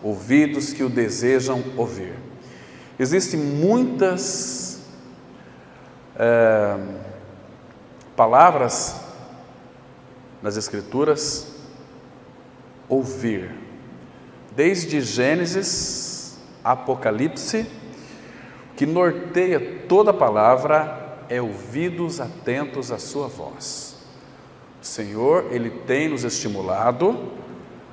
ouvidos que o desejam ouvir. Existem muitas palavras nas Escrituras, ouvir. Desde Gênesis, Apocalipse, que norteia toda a palavra é ouvidos atentos à sua voz. O Senhor, Ele tem nos estimulado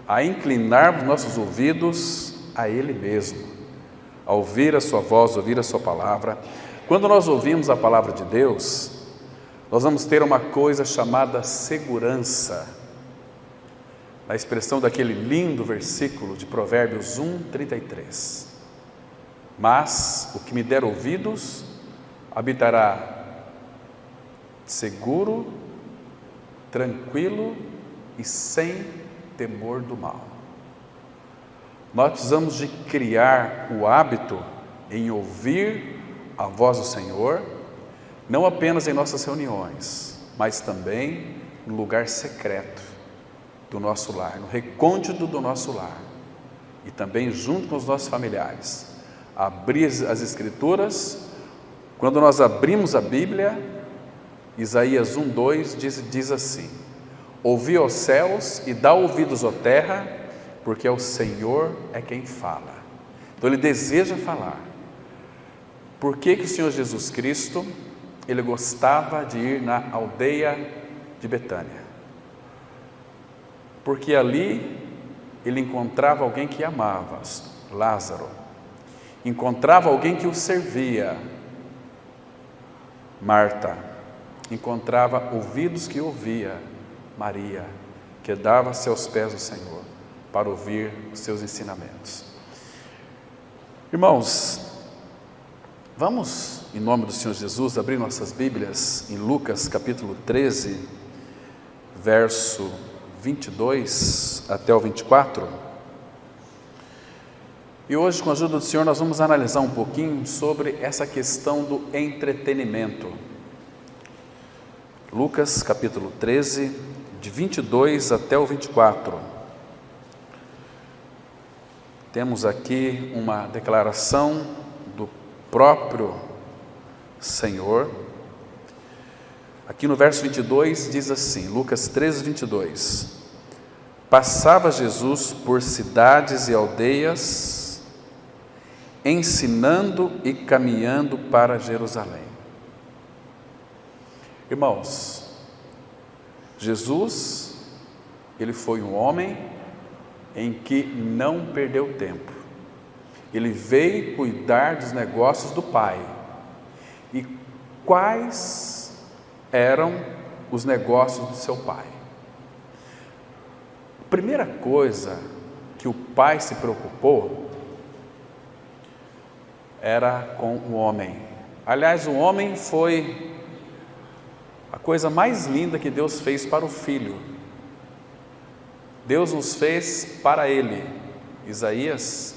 a inclinar os nossos ouvidos a Ele mesmo, a ouvir a sua voz, ouvir a sua palavra. Quando nós ouvimos a palavra de Deus, nós vamos ter uma coisa chamada segurança, na expressão daquele lindo versículo de Provérbios 1:33. Mas o que me der ouvidos habitará seguro, tranquilo e sem temor do mal. Nós precisamos de criar o hábito em ouvir a voz do Senhor, não apenas em nossas reuniões, mas também no lugar secreto do nosso lar, no recôndito do nosso lar, e também junto com os nossos familiares. Abrir as Escrituras. Quando nós abrimos a Bíblia, Isaías 1:2 diz assim: ouvi aos céus e dá ouvidos à terra, porque o Senhor é quem fala. Então Ele deseja falar. Por que o Senhor Jesus Cristo, Ele gostava de ir na aldeia de Betânia? Porque ali Ele encontrava alguém que amava, Lázaro. Encontrava alguém que o servia, Marta. Encontrava ouvidos que ouvia, Maria, que dava-se aos pés do Senhor para ouvir os seus ensinamentos. Irmãos, vamos, em nome do Senhor Jesus, abrir nossas Bíblias em Lucas capítulo 13, verso 22 até o 24. E hoje, com a ajuda do Senhor, nós vamos analisar um pouquinho sobre essa questão do entretenimento. Lucas capítulo 13, de 22 até o 24. Temos aqui uma declaração do próprio Senhor. Aqui no verso 22 diz assim, Lucas 13, 22. Passava Jesus por cidades e aldeias, ensinando e caminhando para Jerusalém. Irmãos, Jesus, Ele foi um homem em que não perdeu tempo. Ele veio cuidar dos negócios do Pai. E quais eram os negócios do seu Pai? A primeira coisa que o Pai se preocupou era com o homem. Aliás, o homem foi a coisa mais linda que Deus fez para o Filho. Deus nos fez para Ele. Isaías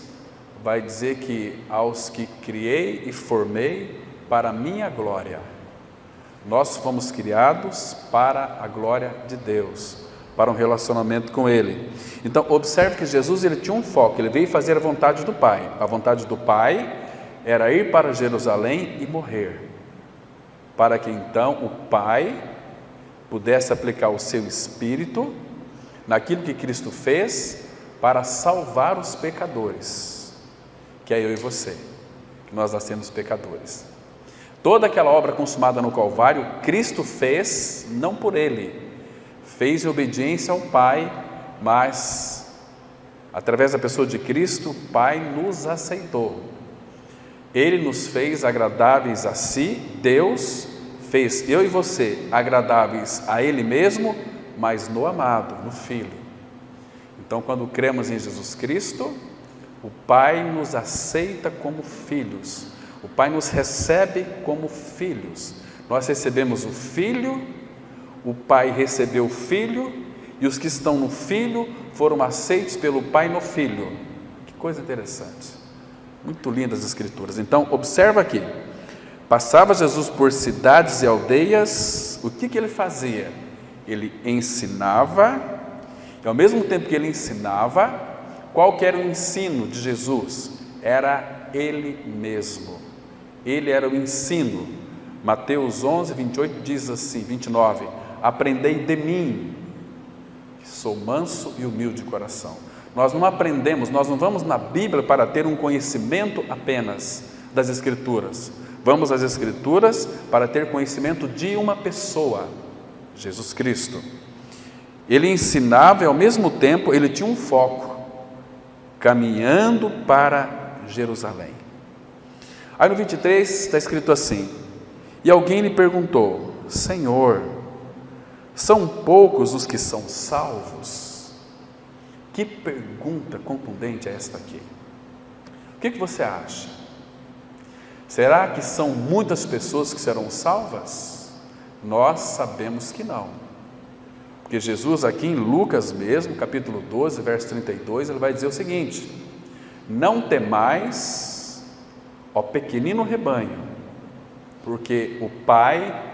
vai dizer que aos que criei e formei para a minha glória. Nós fomos criados para a glória de Deus, para um relacionamento com Ele. Então, observe que Jesus, Ele tinha um foco, Ele veio fazer a vontade do Pai. A vontade do Pai era ir para Jerusalém e morrer, para que então o Pai pudesse aplicar o seu Espírito naquilo que Cristo fez para salvar os pecadores, que é eu e você, que nós nascemos pecadores. Toda aquela obra consumada no Calvário, Cristo fez não por Ele, fez em obediência ao Pai, mas através da pessoa de Cristo, o Pai nos aceitou. Ele nos fez agradáveis a si, Deus fez eu e você agradáveis a Ele mesmo, mas no amado, no Filho. Então, quando cremos em Jesus Cristo, o Pai nos aceita como filhos, o Pai nos recebe como filhos. Nós recebemos o Filho, o Pai recebeu o Filho, e os que estão no Filho foram aceitos pelo Pai no Filho. Que coisa interessante. Muito lindas as Escrituras. Então, observa aqui. Passava Jesus por cidades e aldeias. O que Ele fazia? Ele ensinava, e ao mesmo tempo que Ele ensinava, Qual que era o ensino de Jesus? Era Ele mesmo. Ele era o ensino. Mateus 11, 28 diz assim, 29, aprendei de mim, que sou manso e humilde de coração. Nós não aprendemos, nós não vamos na Bíblia para ter um conhecimento apenas das Escrituras. Vamos às Escrituras para ter conhecimento de uma pessoa, Jesus Cristo. Ele ensinava e ao mesmo tempo ele tinha um foco, caminhando para Jerusalém. Aí no 23 está escrito assim, e alguém lhe perguntou, Senhor, são poucos os que são salvos? Que pergunta contundente é esta aqui? O que você acha? Será que são muitas pessoas que serão salvas? Nós sabemos que não. Porque Jesus aqui em Lucas mesmo, capítulo 12, verso 32, ele vai dizer o seguinte, não temais, ó pequenino rebanho, porque o Pai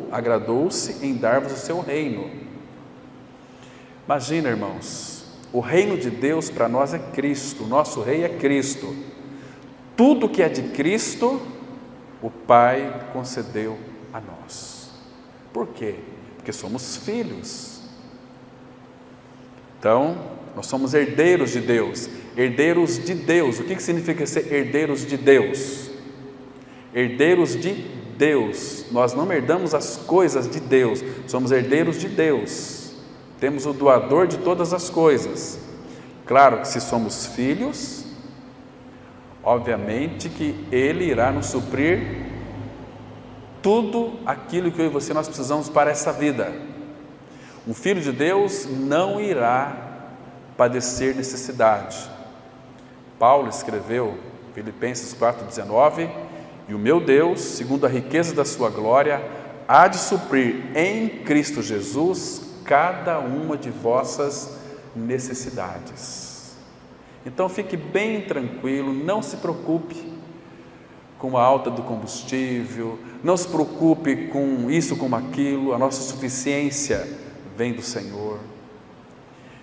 agradou-se em dar-vos o seu reino. Imagina, irmãos, o reino de Deus para nós é Cristo, o nosso rei é Cristo. Tudo que é de Cristo, o Pai concedeu a nós. Por quê? Porque somos filhos. Então, nós somos herdeiros de Deus. Herdeiros de Deus. O que significa ser herdeiros de Deus? Herdeiros de Deus. Nós não herdamos as coisas de Deus. Somos herdeiros de Deus. Temos o doador de todas as coisas. Claro que se somos filhos, obviamente que Ele irá nos suprir tudo aquilo que eu e você nós precisamos para essa vida. Um filho de Deus não irá padecer necessidade. Paulo escreveu, Filipenses 4,19, e o meu Deus, segundo a riqueza da sua glória, há de suprir em Cristo Jesus cada uma de vossas necessidades. Então fique bem tranquilo, não se preocupe com a alta do combustível, não se preocupe com isso, com aquilo, a nossa suficiência vem do Senhor.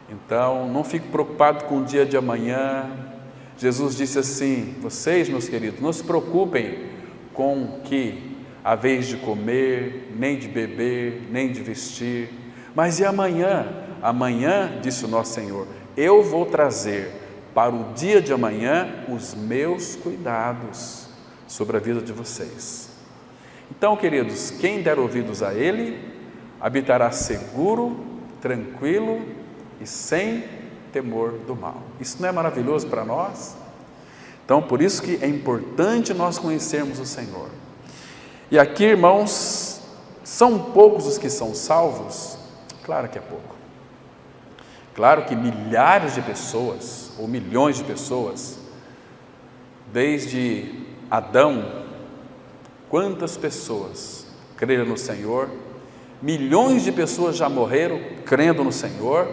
Então, não fique preocupado com o dia de amanhã. Jesus disse assim, vocês, meus queridos, não se preocupem com o que a vez de comer, nem de beber, nem de vestir, mas e amanhã? Amanhã, disse o nosso Senhor, eu vou trazer para o dia de amanhã os meus cuidados sobre a vida de vocês. Então, queridos, quem der ouvidos a Ele, habitará seguro, tranquilo e sem temor do mal. Isso não é maravilhoso para nós? Então, por isso que é importante nós conhecermos o Senhor. E aqui, irmãos, são poucos os que são salvos? Claro que é pouco. Claro que milhares de pessoas, ou milhões de pessoas, desde Adão, quantas pessoas creram no Senhor? Milhões de pessoas já morreram crendo no Senhor,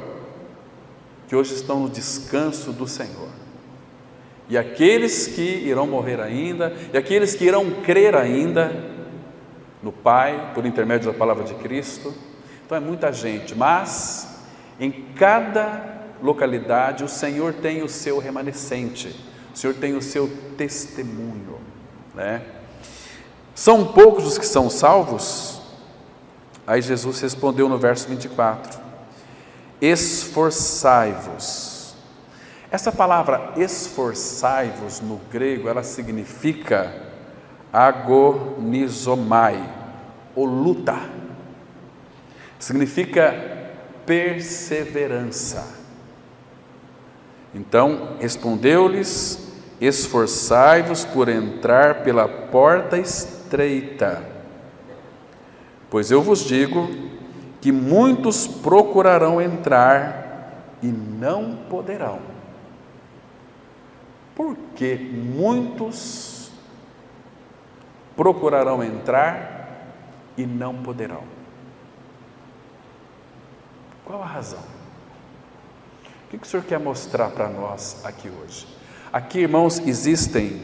que hoje estão no descanso do Senhor. E aqueles que irão morrer ainda, e aqueles que irão crer ainda no Pai, por intermédio da palavra de Cristo. Então é muita gente, mas em cada localidade o Senhor tem o seu remanescente, o Senhor tem o seu testemunho, né? São poucos os que são salvos? Aí Jesus respondeu no verso 24, esforçai-vos. Essa palavra esforçai-vos no grego, ela significa agonizomai, ou luta, significa perseverança. Então respondeu-lhes, esforçai-vos por entrar pela porta estreita, pois eu vos digo que muitos procurarão entrar e não poderão. Por que muitos procurarão entrar e não poderão? Qual a razão? O que o Senhor quer mostrar para nós aqui hoje? Aqui, irmãos, existem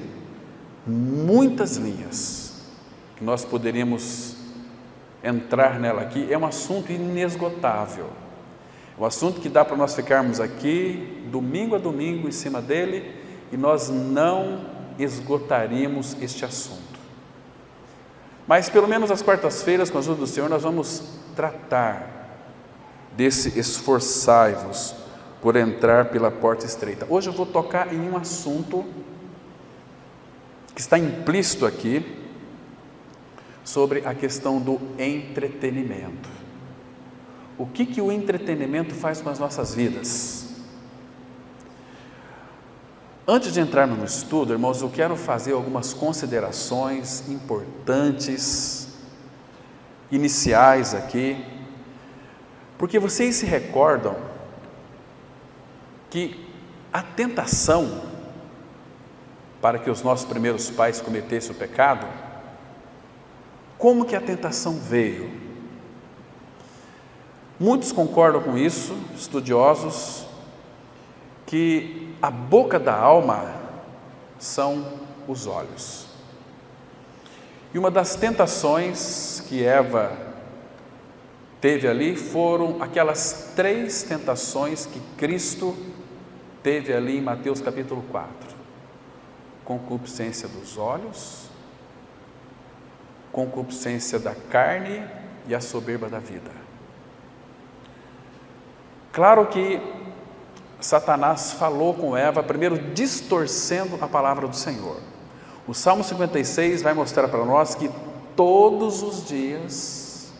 muitas linhas que nós poderíamos entrar nela aqui. É um assunto inesgotável. É um assunto que dá para nós ficarmos aqui, domingo a domingo, em cima dele, e nós não esgotaríamos este assunto. Mas pelo menos às quartas-feiras, com a ajuda do Senhor, nós vamos tratar desse esforçai-vos por entrar pela porta estreita. Hoje eu vou tocar em um assunto que está implícito aqui, sobre a questão do entretenimento. O que o entretenimento faz com as nossas vidas? Antes de entrarmos no estudo, irmãos, eu quero fazer algumas considerações importantes, iniciais aqui, porque vocês se recordam que a tentação para que os nossos primeiros pais cometessem o pecado, como que a tentação veio? Muitos concordam com isso, estudiosos, que a boca da alma são os olhos. E uma das tentações que Eva teve ali foram aquelas 3 tentações que Cristo teve ali em Mateus capítulo 4. Concupiscência dos olhos, concupiscência da carne e a soberba da vida. Claro que Satanás falou com Eva, primeiro distorcendo a palavra do Senhor. O Salmo 56 vai mostrar para nós que todos os dias,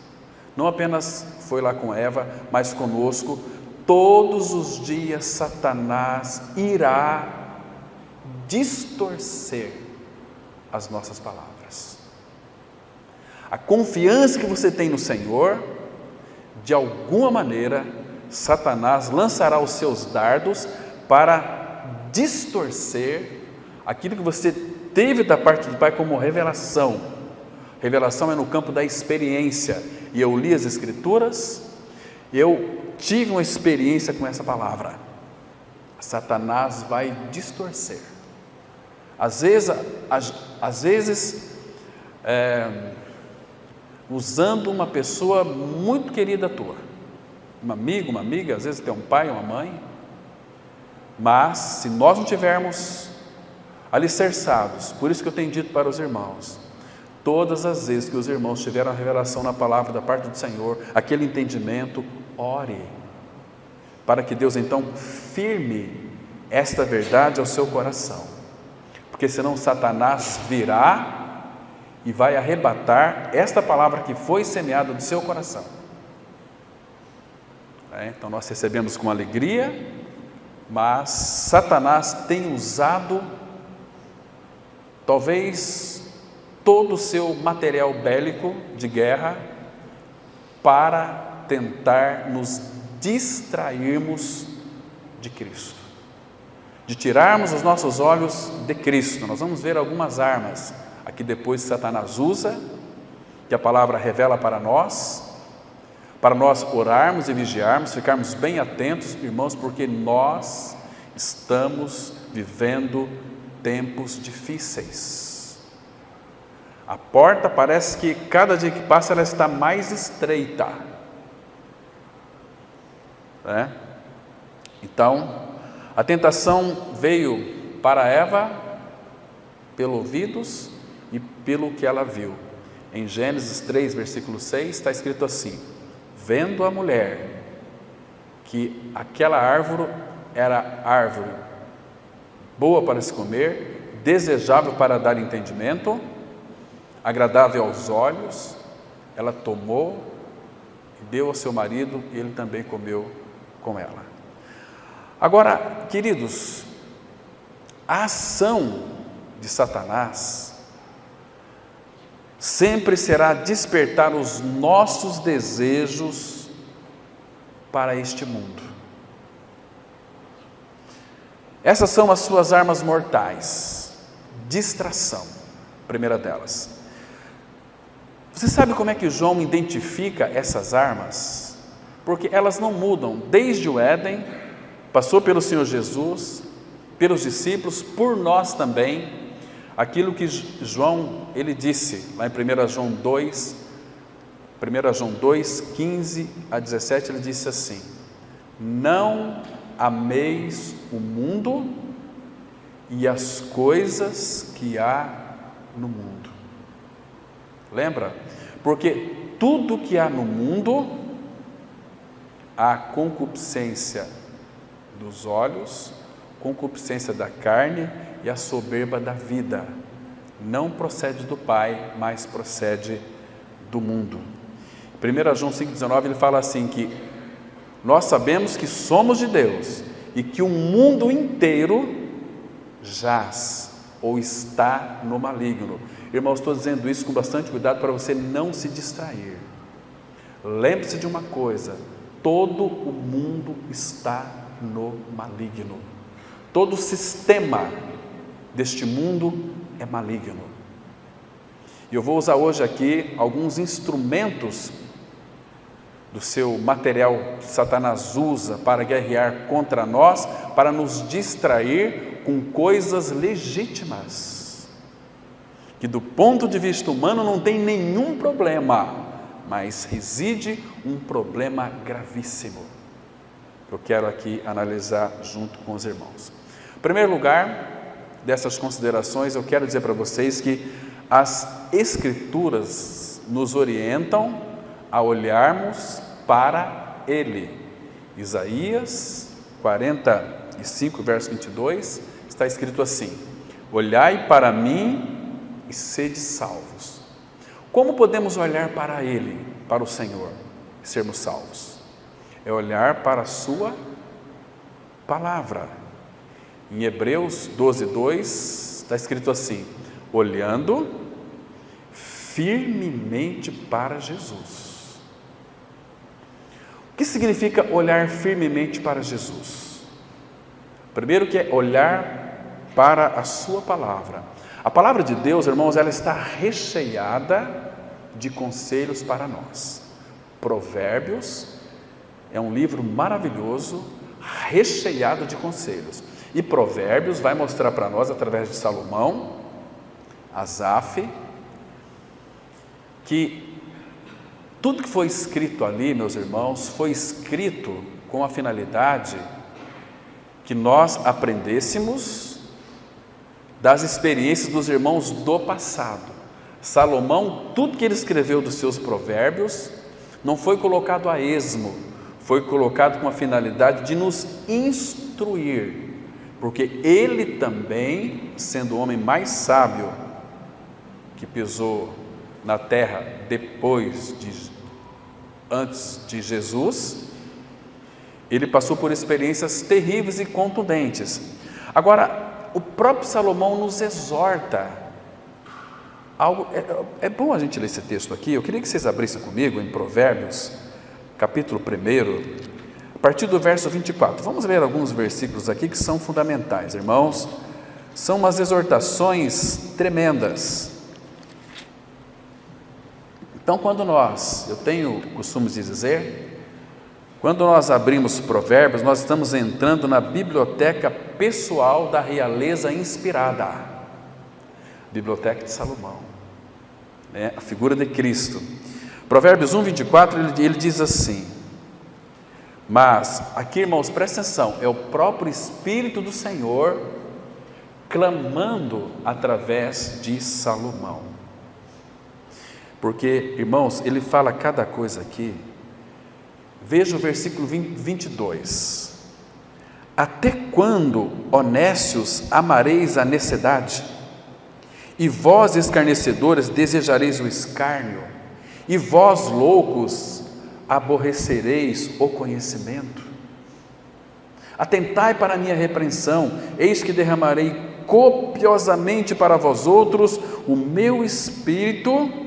não apenas foi lá com Eva, mas conosco, todos os dias Satanás irá distorcer as nossas palavras. A confiança que você tem no Senhor, de alguma maneira, Satanás lançará os seus dardos para distorcer aquilo que você teve da parte do Pai como revelação. Revelação é no campo da experiência. E eu li as Escrituras, eu tive uma experiência com essa palavra. Satanás vai distorcer. Às vezes usando uma pessoa muito querida tua, um amigo, uma amiga, às vezes tem um pai, uma mãe, mas se nós não tivermos alicerçados, por isso que eu tenho dito para os irmãos, todas as vezes que os irmãos tiveram a revelação na palavra da parte do Senhor, aquele entendimento, ore, para que Deus então firme esta verdade ao seu coração, porque senão Satanás virá e vai arrebatar esta palavra que foi semeada do seu coração. Então nós recebemos com alegria, mas Satanás tem usado talvez todo o seu material bélico de guerra para tentar nos distrairmos de Cristo, de tirarmos os nossos olhos de Cristo. Nós vamos ver algumas armas aqui depois que Satanás usa, que a palavra revela para nós orarmos e vigiarmos, ficarmos bem atentos, irmãos, porque nós estamos vivendo tempos difíceis. A porta parece que cada dia que passa ela está mais estreita, Então, a tentação veio para Eva pelos ouvidos e pelo que ela viu. Em Gênesis 3, versículo 6, está escrito assim: vendo a mulher que aquela árvore era árvore boa para se comer, desejável para dar entendimento, agradável aos olhos, ela tomou e deu ao seu marido, e ele também comeu com ela. Agora, queridos, a ação de Satanás sempre será despertar os nossos desejos para este mundo. Essas são as suas armas mortais. Distração, primeira delas. Você sabe como é que João identifica essas armas? Porque elas não mudam desde o Éden, passou pelo Senhor Jesus, pelos discípulos, por nós também. Aquilo que João, ele disse lá em 1 João 2, 15 a 17, ele disse assim: não ameis o mundo e as coisas que há no mundo. Lembra? Porque tudo que há no mundo, a concupiscência dos olhos, concupiscência da carne e a soberba da vida, não procede do Pai, mas procede do mundo. 1 João 5,19 ele fala assim que nós sabemos que somos de Deus e que o mundo inteiro jaz ou está no maligno. Irmãos, estou dizendo isso com bastante cuidado para você não se distrair. Lembre-se de uma coisa: todo o mundo está no maligno. Todo o sistema deste mundo é maligno. E eu vou usar hoje aqui alguns instrumentos do seu material que Satanás usa para guerrear contra nós, para nos distrair com coisas legítimas, que do ponto de vista humano não tem nenhum problema, mas reside um problema gravíssimo. Eu quero aqui analisar junto com os irmãos. Em primeiro lugar, dessas considerações, eu quero dizer para vocês que as Escrituras nos orientam a olharmos para Ele. Isaías 45, verso 22, está escrito assim: olhai para mim e sede salvos. Como podemos olhar para Ele, para o Senhor, e sermos salvos? É olhar para a sua palavra. Em Hebreus 12:2 está escrito assim: olhando firmemente para Jesus. O que significa olhar firmemente para Jesus? Primeiro que é olhar para a sua palavra. A palavra de Deus, irmãos, ela está recheada de conselhos para nós. Provérbios é um livro maravilhoso, recheado de conselhos. E Provérbios vai mostrar para nós, através de Salomão, Asaf, que tudo que foi escrito ali, meus irmãos, foi escrito com a finalidade que nós aprendêssemos das experiências dos irmãos do passado. Salomão, tudo que ele escreveu dos seus provérbios, não foi colocado a esmo, foi colocado com a finalidade de nos instruir, porque ele também, sendo o homem mais sábio que pisou na terra antes de Jesus, ele passou por experiências terríveis e contundentes. Agora, o próprio Salomão nos exorta. É bom a gente ler esse texto aqui. Eu queria que vocês abrissem comigo em Provérbios, capítulo 1, a partir do verso 24. Vamos ler alguns versículos aqui que são fundamentais, irmãos. São umas exortações tremendas. Então, eu tenho o costume de dizer, quando nós abrimos Provérbios, nós estamos entrando na biblioteca pessoal da realeza inspirada, biblioteca de Salomão, né? A figura de Cristo. Provérbios 1, 24, ele diz assim, mas, aqui irmãos, presta atenção, é o próprio Espírito do Senhor clamando através de Salomão. Porque, irmãos, ele fala cada coisa aqui. Veja o versículo 22. Até quando, ó nécios, amareis a necessidade? E vós, escarnecedores, desejareis o escárnio? E vós, loucos, aborrecereis o conhecimento? Atentai para a minha repreensão, eis que derramarei copiosamente para vós outros o meu espírito,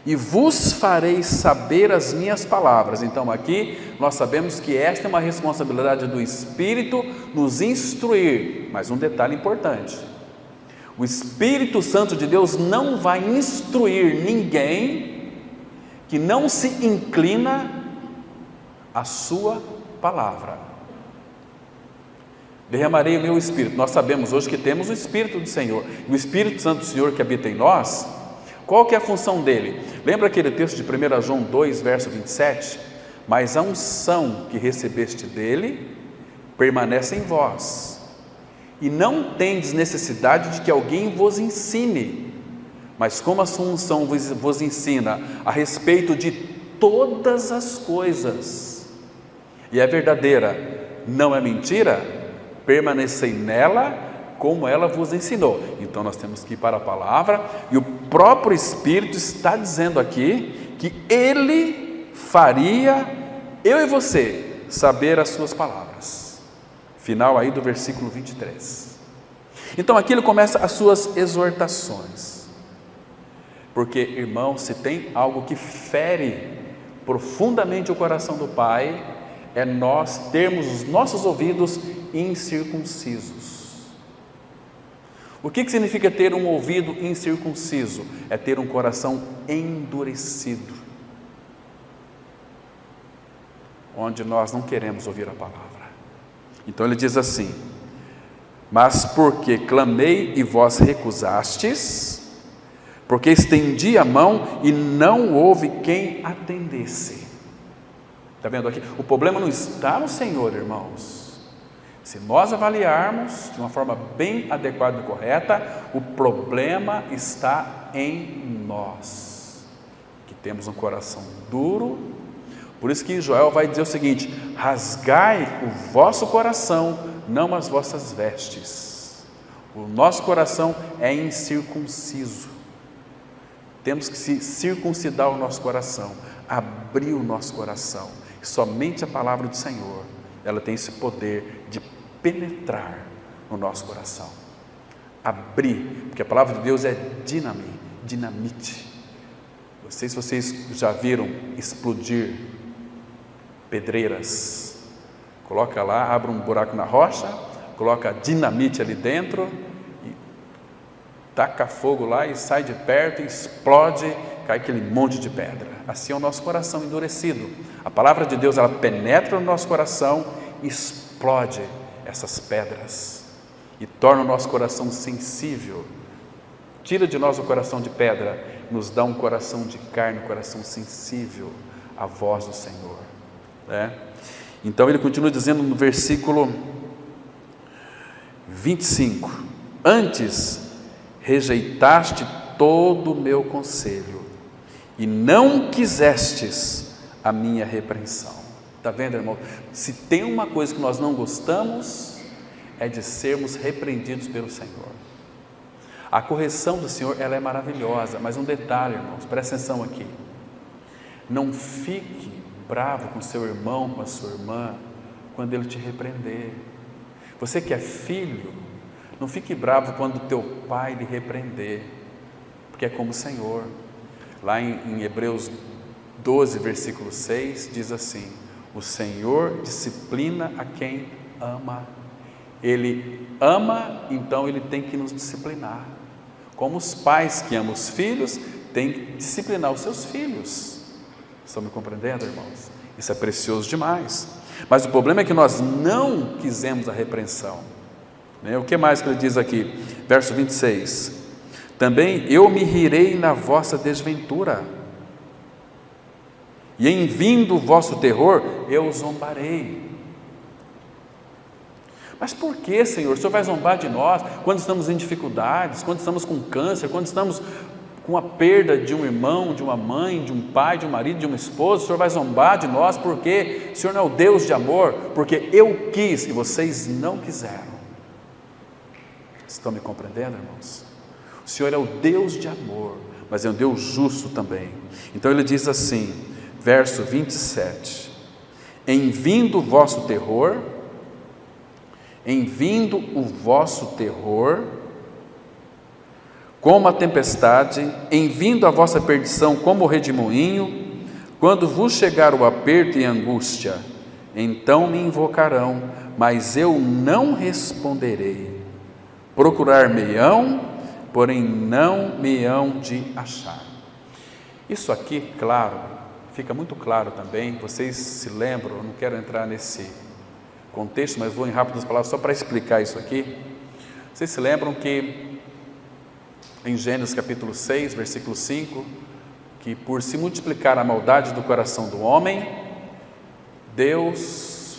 e vos farei saber as minhas palavras. Então aqui nós sabemos que esta é uma responsabilidade do Espírito nos instruir, mas um detalhe importante: o Espírito Santo de Deus não vai instruir ninguém que não se inclina à sua palavra. Derramarei o meu Espírito. Nós sabemos hoje que temos o Espírito do Senhor, e o Espírito Santo do Senhor que habita em nós. Qual que é a função dele? Lembra aquele texto de 1 João 2, verso 27? mas a unção que recebeste dele permanece em vós, e não tendes necessidade de que alguém vos ensine, mas como a sua unção vos ensina a respeito de todas as coisas, e é verdadeira, não é mentira, permanecei nela, como ela vos ensinou. Então nós temos que ir para a palavra, e o próprio Espírito está dizendo aqui que Ele faria eu e você saber as suas palavras. Final aí do versículo 23. Então aqui ele começa as suas exortações, porque, irmão, se tem algo que fere profundamente o coração do Pai, é nós termos os nossos ouvidos incircuncisos. O que significa ter um ouvido incircunciso? É ter um coração endurecido, onde nós não queremos ouvir a palavra. Então ele diz assim: mas porque clamei e vós recusastes, porque estendi a mão e não houve quem atendesse. Está vendo aqui? O problema não está no Senhor, irmãos. Se nós avaliarmos de uma forma bem adequada e correta, o problema está em nós, que temos um coração duro. Por isso que Joel vai dizer o seguinte: rasgai o vosso coração, não as vossas vestes. O nosso coração é incircunciso. Temos que circuncidar o nosso coração, abrir o nosso coração. Somente a palavra do Senhor, ela tem esse poder de penetrar no nosso coração, abrir, porque a palavra de Deus é dinamite. Não sei se vocês já viram explodir pedreiras. Coloca lá, abre um buraco na rocha, coloca dinamite ali dentro e taca fogo lá e sai de perto e explode, cai aquele monte de pedra. Assim é o nosso coração endurecido. A palavra de Deus, ela penetra no nosso coração e explode essas pedras e torna o nosso coração sensível. Tira de nós o coração de pedra, nos dá um coração de carne, um coração sensível à voz do Senhor, né? Então ele continua dizendo no versículo 25: antes rejeitaste todo o meu conselho e não quisestes a minha repreensão. Está vendo, irmão? Se tem uma coisa que nós não gostamos, é de sermos repreendidos pelo Senhor. A correção do Senhor, ela é maravilhosa, mas um detalhe, irmãos, presta atenção aqui. Não fique bravo com seu irmão, com a sua irmã, quando ele te repreender. Você que é filho, não fique bravo quando teu pai lhe repreender, porque é como o Senhor. Lá em Hebreus 12, versículo 6, diz assim: o Senhor disciplina a quem ama. Ele ama, então ele tem que nos disciplinar. Como os pais que amam os filhos, têm que disciplinar os seus filhos. Estão me compreendendo, irmãos? Isso é precioso demais. Mas o problema é que nós não quisemos a repreensão, né? O que mais que ele diz aqui? Verso 26: também eu me rirei na vossa desventura, e em vindo o vosso terror, eu zombarei. Mas por que, Senhor? O Senhor vai zombar de nós quando estamos em dificuldades, quando estamos com câncer, quando estamos com a perda de um irmão, de uma mãe, de um pai, de um marido, de uma esposa? O Senhor vai zombar de nós porque o Senhor não é o Deus de amor, porque eu quis e vocês não quiseram. Estão me compreendendo, irmãos? O Senhor é o Deus de amor, mas é um Deus justo também. Então ele diz assim, verso 27: em vindo o vosso terror, como a tempestade, em vindo a vossa perdição como o redemoinho, quando vos chegar o aperto e a angústia, então me invocarão, mas eu não responderei. Procurar-me-ão, porém não me hão de achar. Isso aqui, claro, fica muito claro também. Vocês se lembram, eu não quero entrar nesse contexto, mas vou em rápidas palavras só para explicar isso aqui. Vocês se lembram que em Gênesis capítulo 6, versículo 5, que por se multiplicar a maldade do coração do homem, Deus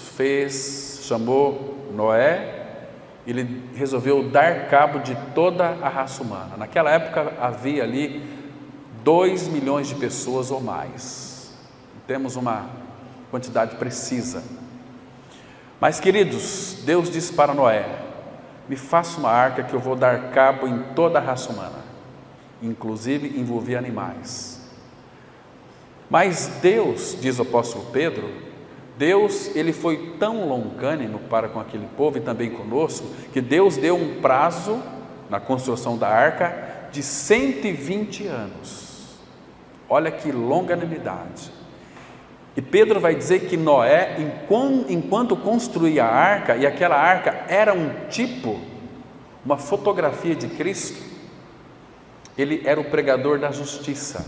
chamou Noé, ele resolveu dar cabo de toda a raça humana. Naquela época havia ali 2 milhões de pessoas ou mais. Temos uma quantidade precisa. Mas, queridos, Deus disse para Noé: me faça uma arca que eu vou dar cabo em toda a raça humana, inclusive envolver animais. Mas Deus, diz o apóstolo Pedro, Deus, ele foi tão longânimo para com aquele povo e também conosco, que Deus deu um prazo na construção da arca de 120 anos. Olha que longanimidade. E Pedro vai dizer que Noé, enquanto construía a arca, e aquela arca era um tipo, uma fotografia de Cristo, ele era o pregador da justiça.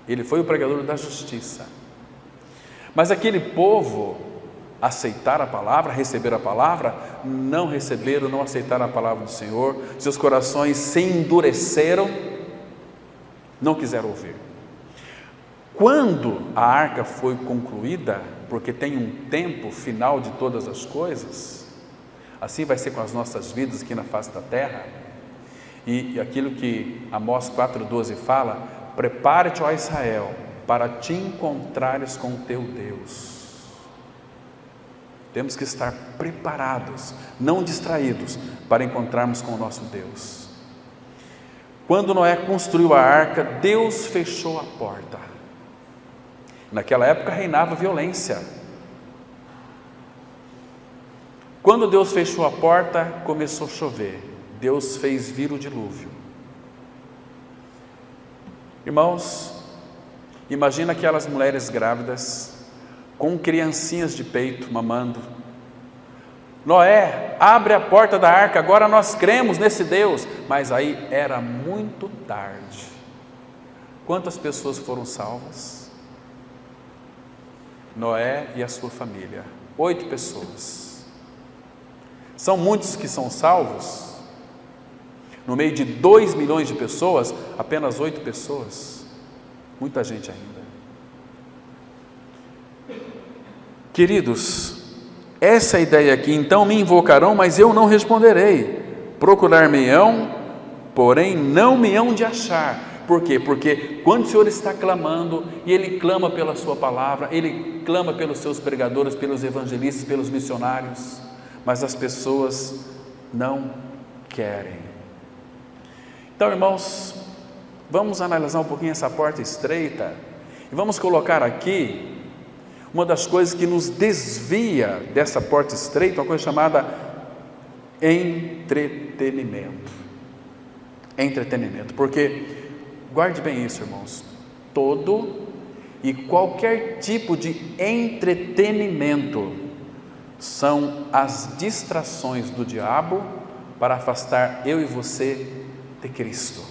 Ele foi o pregador da justiça. Mas aquele povo aceitaram a palavra, receberam a palavra, não receberam, não aceitaram a palavra do Senhor, seus corações se endureceram, não quiseram ouvir. Quando a arca foi concluída, porque tem um tempo final de todas as coisas, assim vai ser com as nossas vidas aqui na face da terra, e aquilo que Amós 4,12 fala: prepare-te, ó Israel, para te encontrares com o teu Deus. Temos que estar preparados, não distraídos, para encontrarmos com o nosso Deus. Quando Noé construiu a arca, Deus fechou a porta. Naquela época reinava violência. Quando Deus fechou a porta, começou a chover. Deus fez vir o dilúvio. Irmãos, imagina aquelas mulheres grávidas com criancinhas de peito mamando. Noé, abre a porta da arca, agora nós cremos nesse Deus. Mas aí era muito tarde. Quantas pessoas foram salvas? Noé e a sua família, 8 pessoas. São muitos que são salvos? No meio de 2 milhões de pessoas, apenas 8 pessoas. Muita gente ainda. Queridos, essa é a ideia aqui. Então me invocarão, mas eu não responderei. Procurar-me-ão, porém não me hão de achar. Por quê? Porque quando o Senhor está clamando, e Ele clama pela sua palavra, Ele clama pelos seus pregadores, pelos evangelistas, pelos missionários, mas as pessoas não querem. Então, irmãos, vamos analisar um pouquinho essa porta estreita, e vamos colocar aqui uma das coisas que nos desvia dessa porta estreita, uma coisa chamada entretenimento. Entretenimento, porque guarde bem isso, irmãos, todo e qualquer tipo de entretenimento são as distrações do diabo para afastar eu e você de Cristo.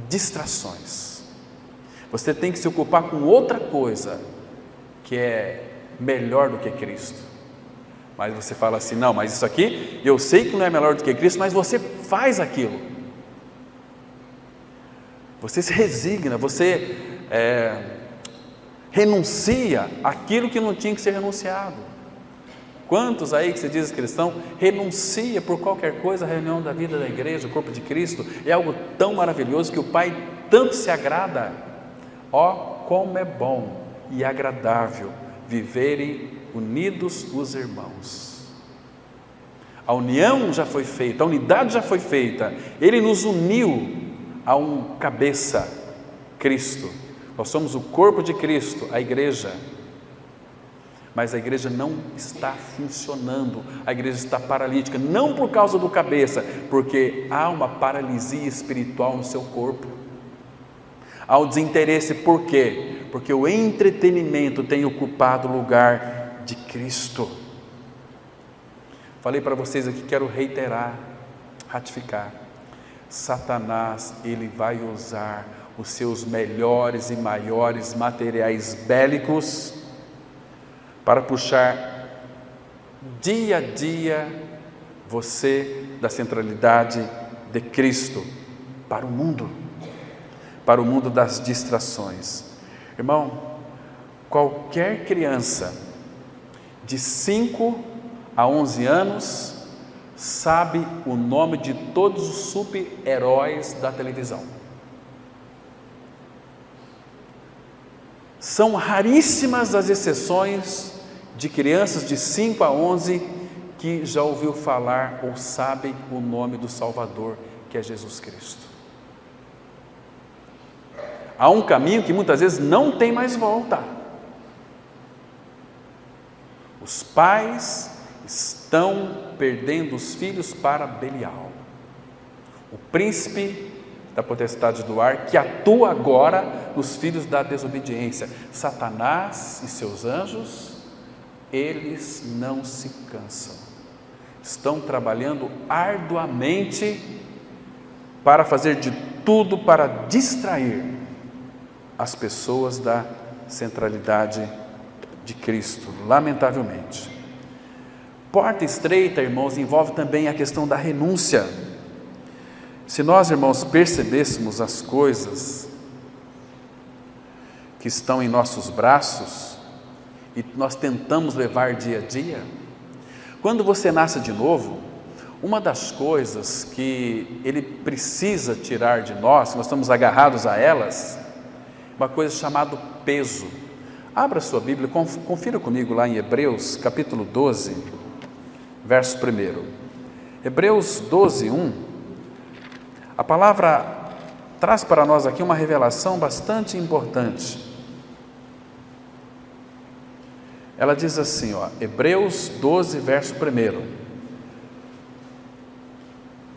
Distrações. Você tem que se ocupar com outra coisa que é melhor do que Cristo. Mas você fala assim: não, mas isso aqui eu sei que não é melhor do que Cristo, mas você faz aquilo. Você se resigna, você renuncia aquilo que não tinha que ser renunciado. Quantos aí que se diz cristão renuncia por qualquer coisa a reunião da vida da igreja, o corpo de Cristo? É algo tão maravilhoso que o Pai tanto se agrada. Ó, como é bom e agradável viverem unidos os irmãos. A união já foi feita, a unidade já foi feita. Ele nos uniu a um cabeça, Cristo. Nós somos o corpo de Cristo, a igreja. Mas a igreja não está funcionando, a igreja está paralítica, não por causa do cabeça, porque há uma paralisia espiritual no seu corpo. Há o desinteresse, por quê? Porque o entretenimento tem ocupado o lugar de Cristo. Falei para vocês aqui, quero reiterar, ratificar. Satanás, ele vai usar os seus melhores e maiores materiais bélicos para puxar dia a dia você da centralidade de Cristo para o mundo das distrações. Irmão, qualquer criança de 5 a 11 anos sabe o nome de todos os super-heróis da televisão. São raríssimas as exceções de crianças de 5 a 11 que já ouviu falar ou sabem o nome do Salvador, que é Jesus Cristo. Há um caminho que muitas vezes não tem mais volta. Os pais estão perdendo os filhos para Belial, o príncipe da potestade do ar, que atua agora nos filhos da desobediência. Satanás e seus anjos, eles não se cansam, estão trabalhando arduamente para fazer de tudo para distrair as pessoas da centralidade de Cristo, lamentavelmente. Porta estreita, irmãos, envolve também a questão da renúncia. Se nós, irmãos, percebêssemos as coisas que estão em nossos braços e nós tentamos levar dia a dia, quando você nasce de novo, uma das coisas que Ele precisa tirar de nós estamos agarrados a elas, uma coisa chamada peso. Abra sua Bíblia, confira comigo lá em Hebreus, capítulo 12, verso 1. Hebreus 12, 1. A palavra traz para nós aqui uma revelação bastante importante. Ela diz assim, Hebreus 12, verso 1.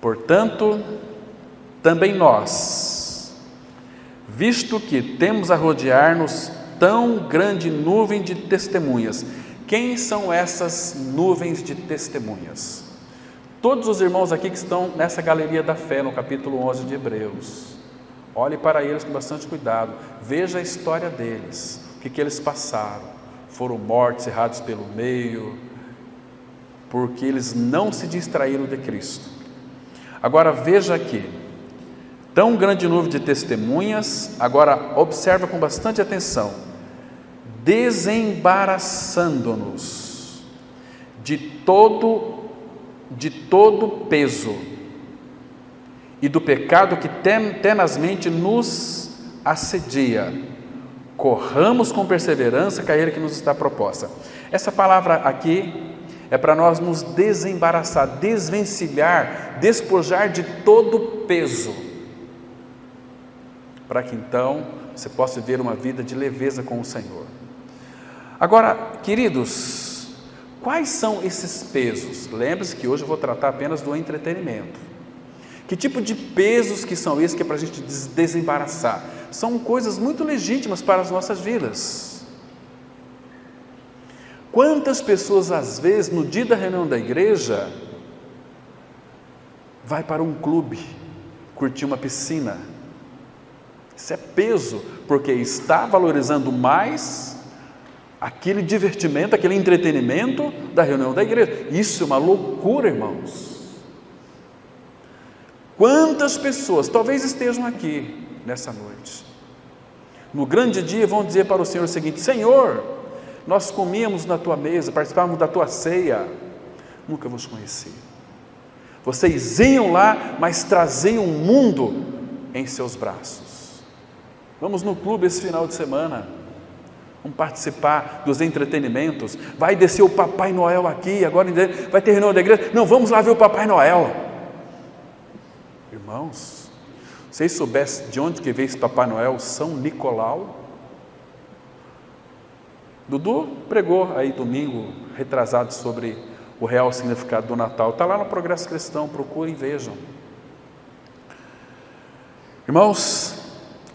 Portanto, também nós, visto que temos a rodear-nos tão grande nuvem de testemunhas. Quem são essas nuvens de testemunhas? Todos os irmãos aqui que estão nessa galeria da fé, no capítulo 11 de Hebreus. Olhe para eles com bastante cuidado, veja a história deles, o que eles passaram. Foram mortos, errados pelo meio, porque eles não se distraíram de Cristo. Agora veja aqui, tão grande nuvem de testemunhas, agora observa com bastante atenção, desembaraçando-nos de todo peso e do pecado que tenazmente nos assedia, corramos com perseverança a carreira que nos está proposta. Essa palavra aqui é para nós nos desembaraçar, desvencilhar, despojar de todo peso, para que então você possa viver uma vida de leveza com o Senhor. Agora, queridos, quais são esses pesos? Lembre-se que hoje eu vou tratar apenas do entretenimento. Que tipo de pesos que são esses que é para a gente desembaraçar? São coisas muito legítimas para as nossas vidas. Quantas pessoas, às vezes, no dia da reunião da igreja, vai para um clube, curtir uma piscina? Isso é peso, porque está valorizando mais aquele divertimento, aquele entretenimento da reunião da igreja. Isso é uma loucura, irmãos. Quantas pessoas, talvez estejam aqui nessa noite, no grande dia vão dizer para o Senhor o seguinte: Senhor, nós comíamos na tua mesa, participávamos da tua ceia, nunca vos conheci. Vocês iam lá, mas traziam o mundo em seus braços. Vamos no clube esse final de semana, vamos participar dos entretenimentos. Vai descer o Papai Noel aqui, agora vai ter reunião da igreja. Não, vamos lá ver o Papai Noel. Irmãos, vocês soubessem de onde que veio esse Papai Noel, São Nicolau? Dudu pregou aí domingo, retrasado, sobre o real significado do Natal. Está lá no Progresso Cristão, procurem e vejam. Irmãos,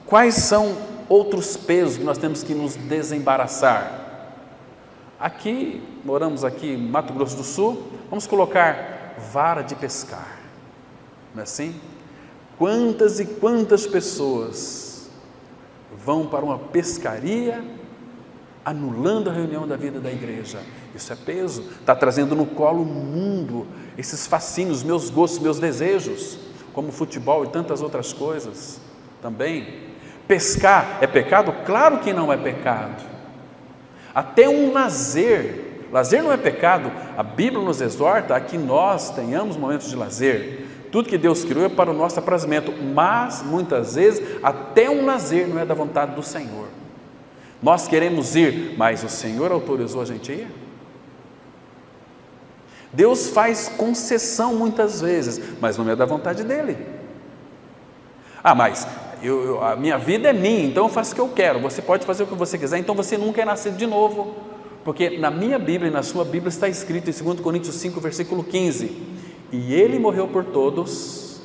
quais são outros pesos que nós temos que nos desembaraçar? Aqui, moramos aqui em Mato Grosso do Sul, vamos colocar vara de pescar, não é assim? Quantas e quantas pessoas vão para uma pescaria, anulando a reunião da vida da igreja? Isso é peso, está trazendo no colo o mundo, esses fascínios, meus gostos, meus desejos, como futebol e tantas outras coisas também. Pescar é pecado? Claro que não é pecado. Até um lazer. Lazer não é pecado. A Bíblia nos exorta a que nós tenhamos momentos de lazer. Tudo que Deus criou é para o nosso aprazimento, mas muitas vezes até um lazer não é da vontade do Senhor. Nós queremos ir, mas o Senhor autorizou a gente ir? Deus faz concessão muitas vezes, mas não é da vontade dele. Mas a minha vida é minha, então eu faço o que eu quero. Você pode fazer o que você quiser, então você nunca é nascido de novo. Porque na minha Bíblia e na sua Bíblia está escrito em 2 Coríntios 5, versículo 15: e ele morreu por todos,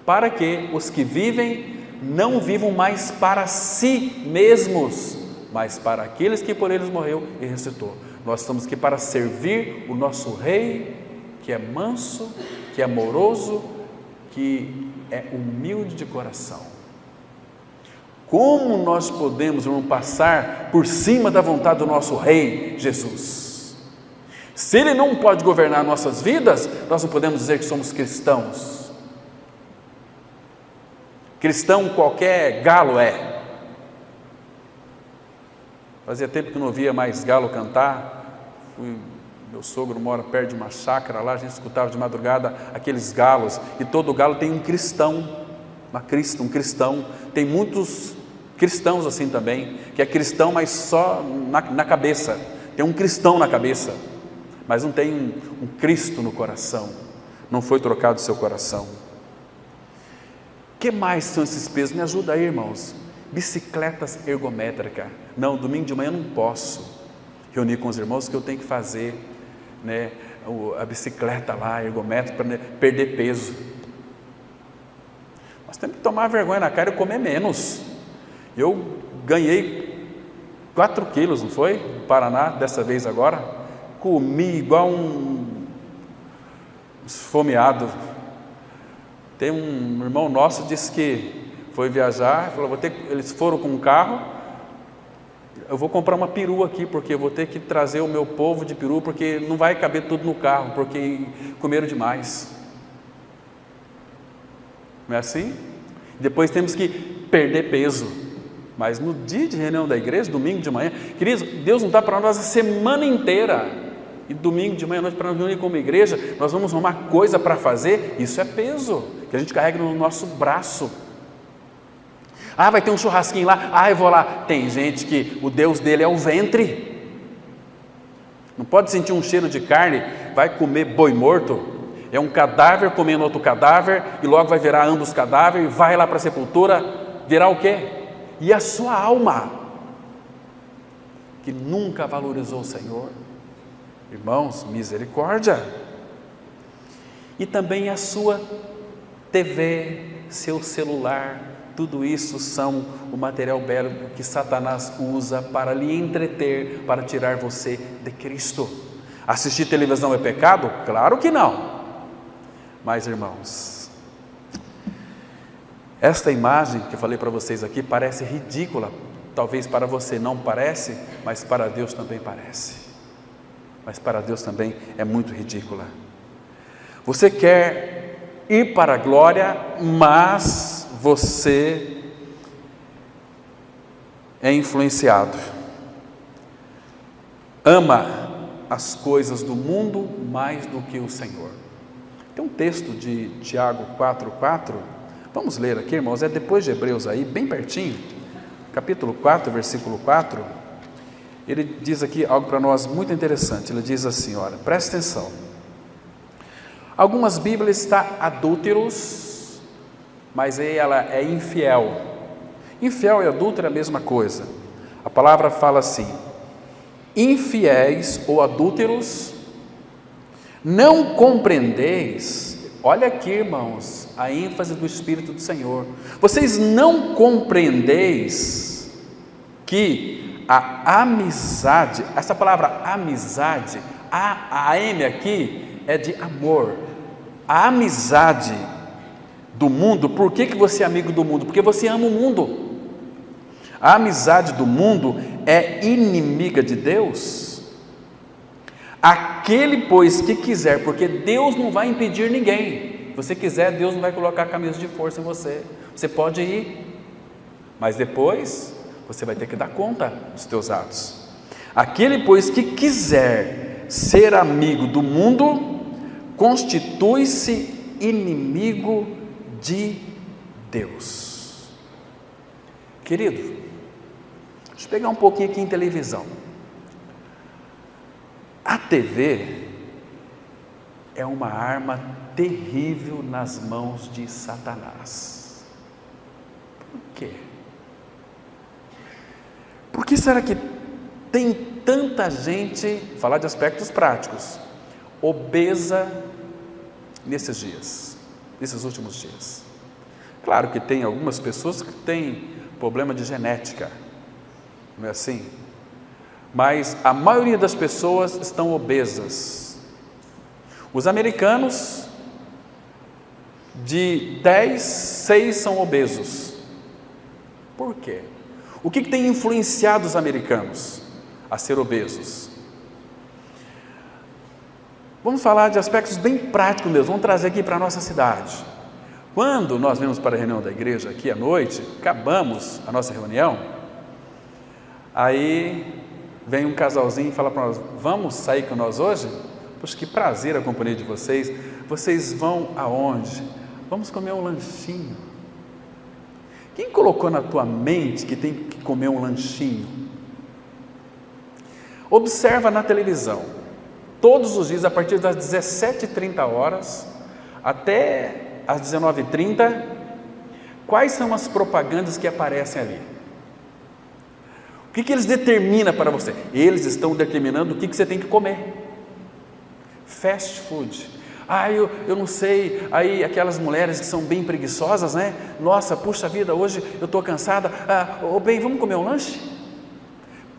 para que os que vivem não vivam mais para si mesmos, mas para aqueles que por eles morreu e ressuscitou. Nós estamos aqui para servir o nosso Rei, que é manso, que é amoroso, que é humilde de coração. Como nós podemos, irmão, passar por cima da vontade do nosso Rei Jesus? Se Ele não pode governar nossas vidas, nós não podemos dizer que somos cristãos. Cristão qualquer galo é. Fazia tempo que não via mais galo cantar. Meu sogro mora perto de uma chácara lá, a gente escutava de madrugada aqueles galos, e todo galo tem um cristão, um cristão. Tem muitos cristãos assim também, que é cristão, mas só na cabeça, tem um cristão na cabeça, mas não tem um Cristo no coração, não foi trocado o seu coração. O que mais são esses pesos? Me ajuda aí, irmãos. Bicicletas ergométricas. Não, domingo de manhã eu não posso reunir com os irmãos, que eu tenho que fazer, né, a bicicleta lá, ergométrica, para perder peso. Nós temos que tomar vergonha na cara e comer menos. Eu ganhei 4 quilos, não foi? No Paraná, dessa vez agora. Comi igual um esfomeado. Tem um irmão nosso que disse que foi viajar, falou, eles foram com um carro, eu vou comprar uma perua aqui, porque eu vou ter que trazer o meu povo de peru, porque não vai caber tudo no carro, porque comeram demais. Não é assim? Depois temos que perder peso. Mas no dia de reunião da igreja, domingo de manhã, queridos, Deus não dá para nós a semana inteira. E domingo de manhã, para nós reunir como igreja, nós vamos arrumar coisa para fazer. Isso é peso, que a gente carrega no nosso braço. Vai ter um churrasquinho lá, eu vou lá. Tem gente que o Deus dele é o ventre. Não pode sentir um cheiro de carne, vai comer boi morto. É um cadáver comendo outro cadáver, e logo vai virar ambos cadáveres, e vai lá para a sepultura, virar o quê? E a sua alma, que nunca valorizou o Senhor. Irmãos, misericórdia. E também a sua TV, seu celular, tudo isso são o material bélico que Satanás usa para lhe entreter, para tirar você de Cristo. Assistir televisão é pecado? Claro que não. Mas, irmãos, esta imagem que eu falei para vocês aqui parece ridícula. Talvez para você não parece, mas para Deus também parece. Mas para Deus também é muito ridícula. Você quer ir para a glória, mas você é influenciado, ama as coisas do mundo mais do que o Senhor. Tem um texto de Tiago 4,4, vamos ler aqui, irmãos, é depois de Hebreus aí, bem pertinho, capítulo 4, versículo 4, ele diz aqui algo para nós muito interessante. Ele diz assim, olha, presta atenção, algumas Bíblias está adúlteros, mas aí ela é infiel. Infiel e adúltero é a mesma coisa. A palavra fala assim: infiéis ou adúlteros, não compreendeis. Olha aqui, irmãos, a ênfase do Espírito do Senhor. Vocês não compreendeis que a amizade, essa palavra amizade, a M aqui é de amor. A amizade do mundo, por que você é amigo do mundo? Porque você ama o mundo. A amizade do mundo é inimiga de Deus. Aquele, pois, que quiser, porque Deus não vai impedir ninguém. Se você quiser, Deus não vai colocar camisa de força em você. Você pode ir, mas depois você vai ter que dar conta dos teus atos. Aquele, pois, que quiser ser amigo do mundo, constitui-se inimigo de Deus. Querido, deixa eu pegar um pouquinho aqui em televisão. A TV é uma arma terrível nas mãos de Satanás. Por quê? Por que será que tem tanta gente, falar de aspectos práticos, obesa nesses dias, nesses últimos dias? Claro que tem algumas pessoas que têm problema de genética, não é assim? Mas a maioria das pessoas estão obesas. Os americanos, de 10, 6 são obesos. Por quê? O que tem influenciado os americanos a ser obesos? Vamos falar de aspectos bem práticos mesmo, vamos trazer aqui para a nossa cidade. Quando nós vemos para a reunião da igreja aqui à noite, acabamos a nossa reunião, aí vem um casalzinho e fala para nós: vamos sair com nós hoje? Poxa, que prazer a companhia de vocês. Vocês vão aonde? Vamos comer um lanchinho. Quem colocou na tua mente que tem que comer um lanchinho? Observa na televisão, todos os dias, a partir das 17h30 até às 19h30, quais são as propagandas que aparecem ali? O que eles determinam para você? Eles estão determinando o que você tem que comer. Fast food. Eu não sei, aí aquelas mulheres que são bem preguiçosas, né? Nossa, puxa vida, hoje eu estou cansada. Bem, vamos comer um lanche?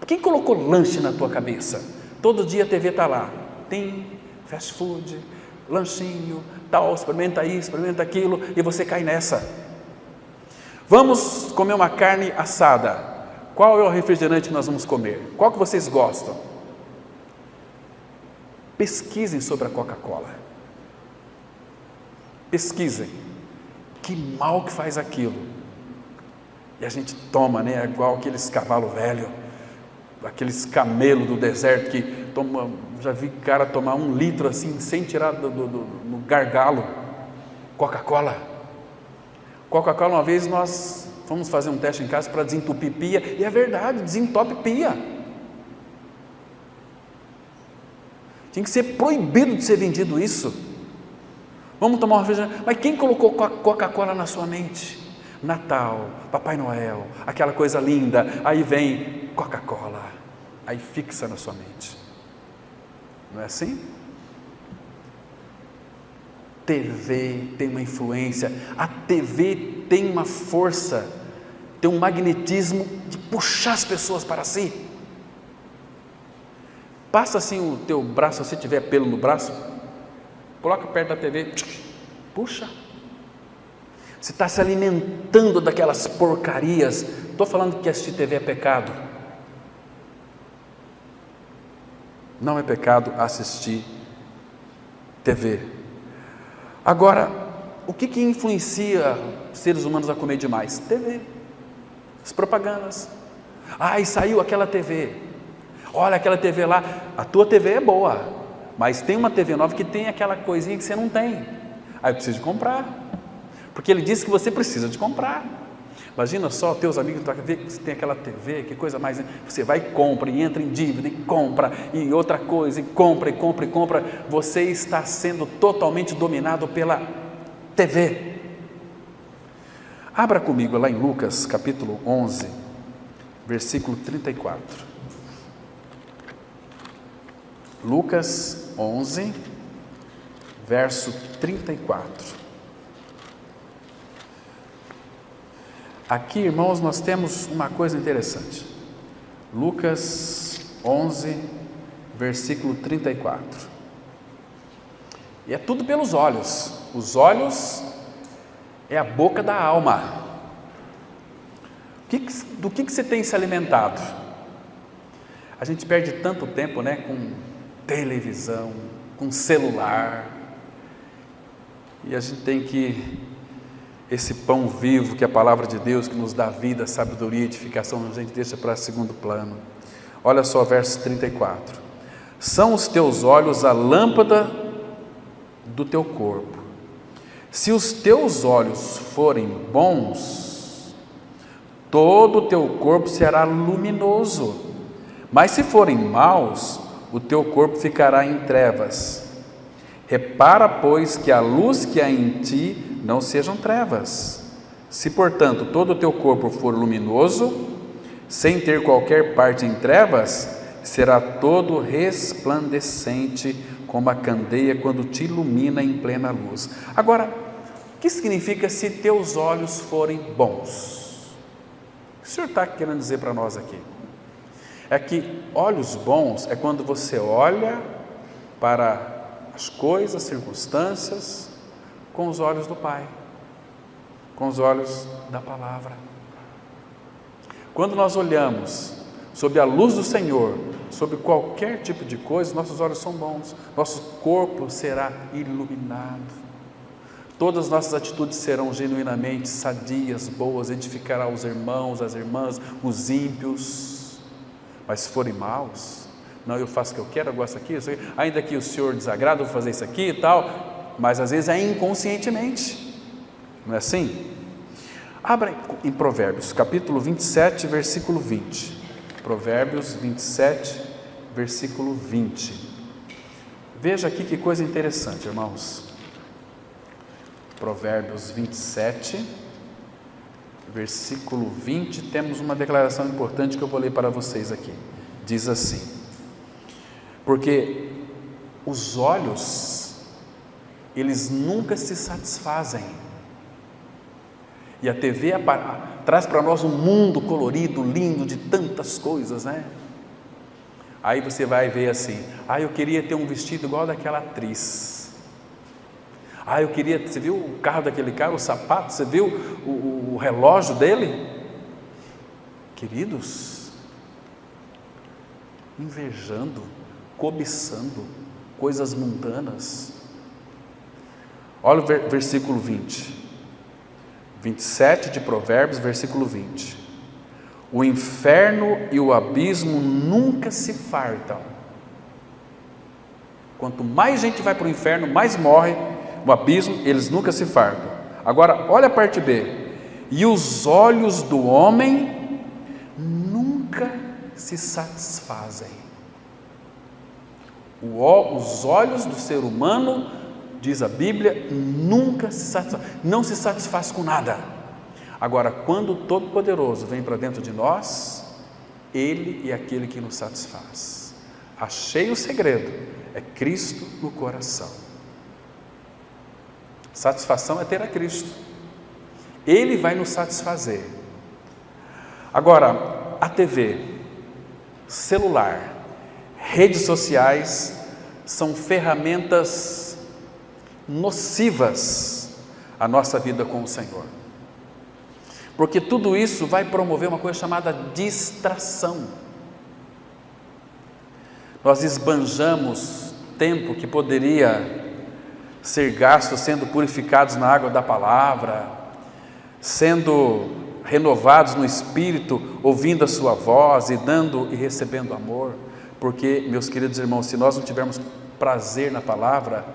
Quem colocou lanche na tua cabeça? Todo dia a TV está lá, tem fast food, lanchinho, tal, experimenta isso, experimenta aquilo, e você cai nessa. Vamos comer uma carne assada. Qual é o refrigerante que nós vamos comer? Qual que vocês gostam? Pesquisem sobre a Coca-Cola. Pesquisem. Que mal que faz aquilo. E a gente toma, né? Igual aqueles cavalos velhos, aqueles camelos do deserto que toma. Já vi cara tomar 1 litro assim, sem tirar no gargalo. Coca-Cola. Coca-Cola, uma vez nós fomos fazer um teste em casa para desentupir pia, e é verdade, desentope pia. Tinha que ser proibido de ser vendido isso. Vamos tomar um refrigerante. Mas quem colocou Coca-Cola na sua mente? Natal, Papai Noel, aquela coisa linda, aí vem Coca-Cola, aí fixa na sua mente. Não é assim? TV tem uma influência, a TV tem uma força, tem um magnetismo de puxar as pessoas para si. Passa assim o teu braço, se tiver pelo no braço, coloca perto da TV, puxa. Você está se alimentando daquelas porcarias. Estou falando que assistir TV é pecado. Não é pecado assistir TV. Agora, o que influencia seres humanos a comer demais? TV, as propagandas. E saiu aquela TV. Olha aquela TV lá. A tua TV é boa, mas tem uma TV nova que tem aquela coisinha que você não tem. Aí precisa de comprar, porque ele disse que você precisa de comprar. Imagina só, teus amigos vê que você tem aquela TV, que coisa mais. Você vai e compra, e entra em dívida, e compra, e outra coisa, e compra, e compra, e compra. Você está sendo totalmente dominado pela TV. Abra comigo lá em Lucas, capítulo 11, versículo 34. Lucas 11, verso 34. Aqui, irmãos, nós temos uma coisa interessante. Lucas 11, versículo 34. E é tudo pelos olhos. Os olhos é a boca da alma. Do que você tem se alimentado? A gente perde tanto tempo, né, com televisão, com celular. E a gente tem que... Esse pão vivo que é a palavra de Deus, que nos dá vida, sabedoria e edificação, a gente deixa para segundo plano. Olha só, verso 34. São os teus olhos a lâmpada do teu corpo. Se os teus olhos forem bons, todo o teu corpo será luminoso. Mas se forem maus, o teu corpo ficará em trevas. Repara, pois, que a luz que há em ti não sejam trevas. Se, portanto, todo o teu corpo for luminoso, sem ter qualquer parte em trevas, será todo resplandecente como a candeia quando te ilumina em plena luz. Agora, o que significa se teus olhos forem bons? O que o Senhor está querendo dizer para nós aqui? É que olhos bons é quando você olha para as coisas, circunstâncias, com os olhos do Pai, com os olhos da palavra. Quando nós olhamos sob a luz do Senhor, sobre qualquer tipo de coisa, nossos olhos são bons, nosso corpo será iluminado, todas as nossas atitudes serão genuinamente sadias, boas, edificará os irmãos, as irmãs, os ímpios. Mas se forem maus, não, eu faço o que eu quero, eu gosto aqui, ainda que o Senhor desagrada, eu vou fazer isso aqui e tal, mas às vezes é inconscientemente, não é assim? Abra em Provérbios, capítulo 27, versículo 20. Provérbios 27, versículo 20. Veja aqui que coisa interessante, irmãos. Provérbios 27, versículo 20, temos uma declaração importante que eu vou ler para vocês aqui. Diz assim: porque os olhos, eles nunca se satisfazem. E a TV traz para nós um mundo colorido, lindo, de tantas coisas, né? Aí você vai ver assim: eu queria ter um vestido igual daquela atriz. Eu queria, você viu o carro daquele cara, o sapato, você viu o relógio dele? Queridos, invejando, cobiçando coisas mundanas. Olha o versículo 20. 27 de Provérbios, versículo 20. O inferno e o abismo nunca se fartam. Quanto mais gente vai para o inferno, mais morre. O abismo, eles nunca se fartam. Agora, olha a parte B. E os olhos do homem nunca se satisfazem. Os olhos do ser humano, diz a Bíblia, nunca se satisfaz, não se satisfaz com nada. Agora, quando o Todo-Poderoso vem para dentro de nós, Ele é aquele que nos satisfaz. Achei o segredo, é Cristo no coração. Satisfação é ter a Cristo, Ele vai nos satisfazer. Agora, a TV, celular, redes sociais, são ferramentas nocivas à nossa vida com o Senhor, porque tudo isso vai promover uma coisa chamada distração. Nós esbanjamos tempo que poderia ser gasto sendo purificados na água da palavra, sendo renovados no Espírito, ouvindo a sua voz e dando e recebendo amor, porque, meus queridos irmãos, se nós não tivermos prazer na palavra,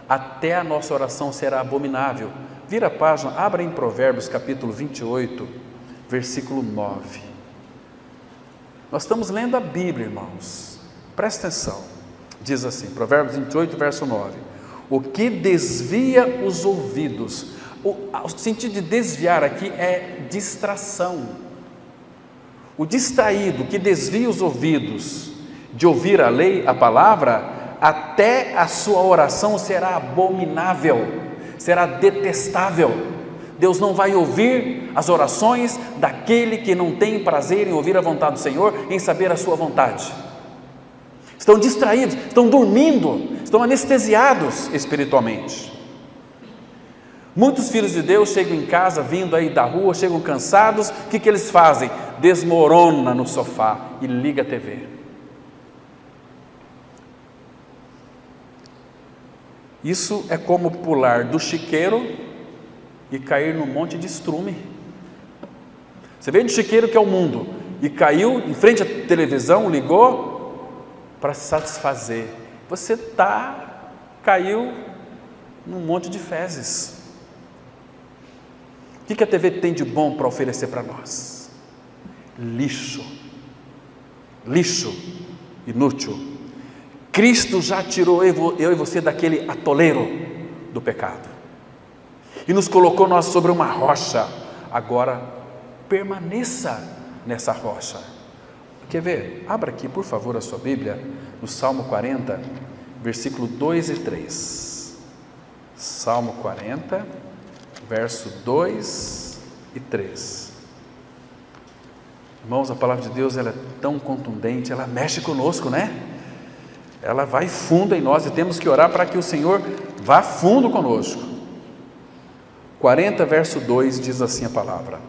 até a nossa oração será abominável. Vira a página, abra em Provérbios capítulo 28, versículo 9. Nós estamos lendo a Bíblia, irmãos, presta atenção. Diz assim, Provérbios 28, verso 9: o que desvia os ouvidos, o sentido de desviar aqui é distração. O distraído que desvia os ouvidos de ouvir a lei, a palavra, até a sua oração será abominável, será detestável. Deus não vai ouvir as orações daquele que não tem prazer em ouvir a vontade do Senhor, em saber a sua vontade. Estão distraídos, estão dormindo, estão anestesiados espiritualmente. Muitos filhos de Deus chegam em casa, vindo aí da rua, chegam cansados, o que eles fazem? Desmorona no sofá e liga a TV. Isso é como pular do chiqueiro e cair num monte de estrume. Você veio do chiqueiro, que é o mundo, e caiu em frente à televisão, ligou para se satisfazer. Você caiu num monte de fezes. O que a TV tem de bom para oferecer para nós? Lixo. Lixo inútil. Cristo já tirou eu e você daquele atoleiro do pecado e nos colocou nós sobre uma rocha. Agora permaneça nessa rocha. Quer ver? Abra aqui, por favor, a sua Bíblia no Salmo 40, versículo 2 e 3. Salmo 40, verso 2 e 3. Irmãos, a palavra de Deus, ela é tão contundente, ela mexe conosco, né? Ela vai fundo em nós e temos que orar para que o Senhor vá fundo conosco. 40, verso 2 diz assim a palavra: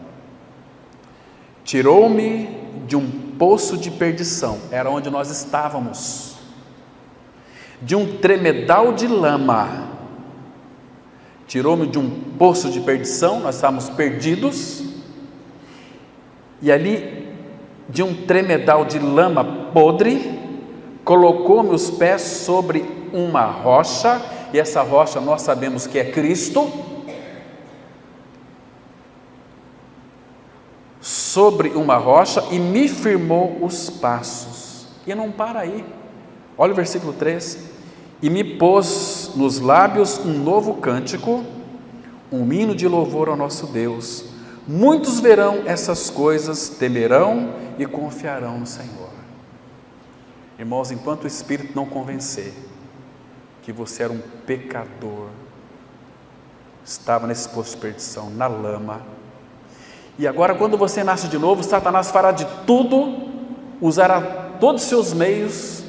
tirou-me de um poço de perdição, era onde nós estávamos, de um tremedal de lama. Tirou-me de um poço de perdição, nós estávamos perdidos, e ali de um tremedal de lama podre, colocou meus pés sobre uma rocha, e essa rocha nós sabemos que é Cristo. Sobre uma rocha, e me firmou os passos. E não para aí. Olha o versículo 3: e me pôs nos lábios um novo cântico, um hino de louvor ao nosso Deus. Muitos verão essas coisas, temerão e confiarão no Senhor. Irmãos, enquanto o Espírito não convencer que você era um pecador, estava nesse poço de perdição, na lama, e agora quando você nasce de novo, Satanás fará de tudo, usará todos os seus meios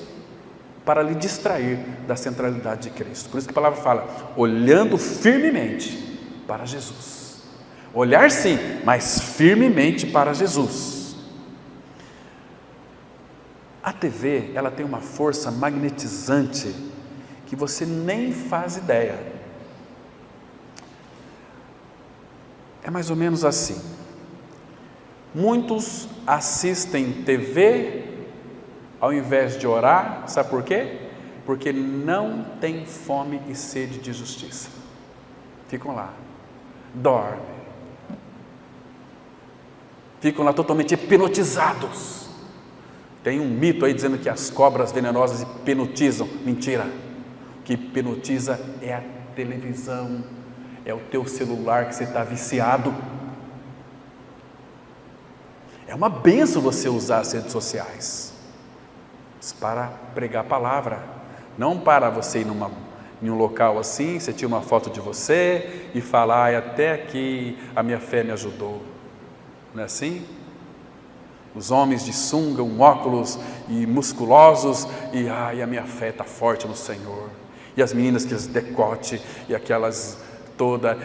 para lhe distrair da centralidade de Cristo. Por isso que a palavra fala, olhando firmemente para Jesus. Olhar sim, mas firmemente para Jesus. A TV, ela tem uma força magnetizante que você nem faz ideia. É mais ou menos assim. Muitos assistem TV ao invés de orar, sabe por quê? Porque não tem fome e sede de justiça. Ficam lá, dormem, ficam lá totalmente hipnotizados. Tem um mito aí dizendo que as cobras venenosas hipnotizam. Mentira. O que hipnotiza é a televisão, é o teu celular que você está viciado. É uma bênção você usar as redes sociais para pregar a palavra, não para você ir em um local assim, você tira uma foto de você e falar, até aqui a minha fé me ajudou. Não é assim? Os homens de sunga, óculos e musculosos, e a minha fé está forte no Senhor. E as meninas que as decote e aquelas toda,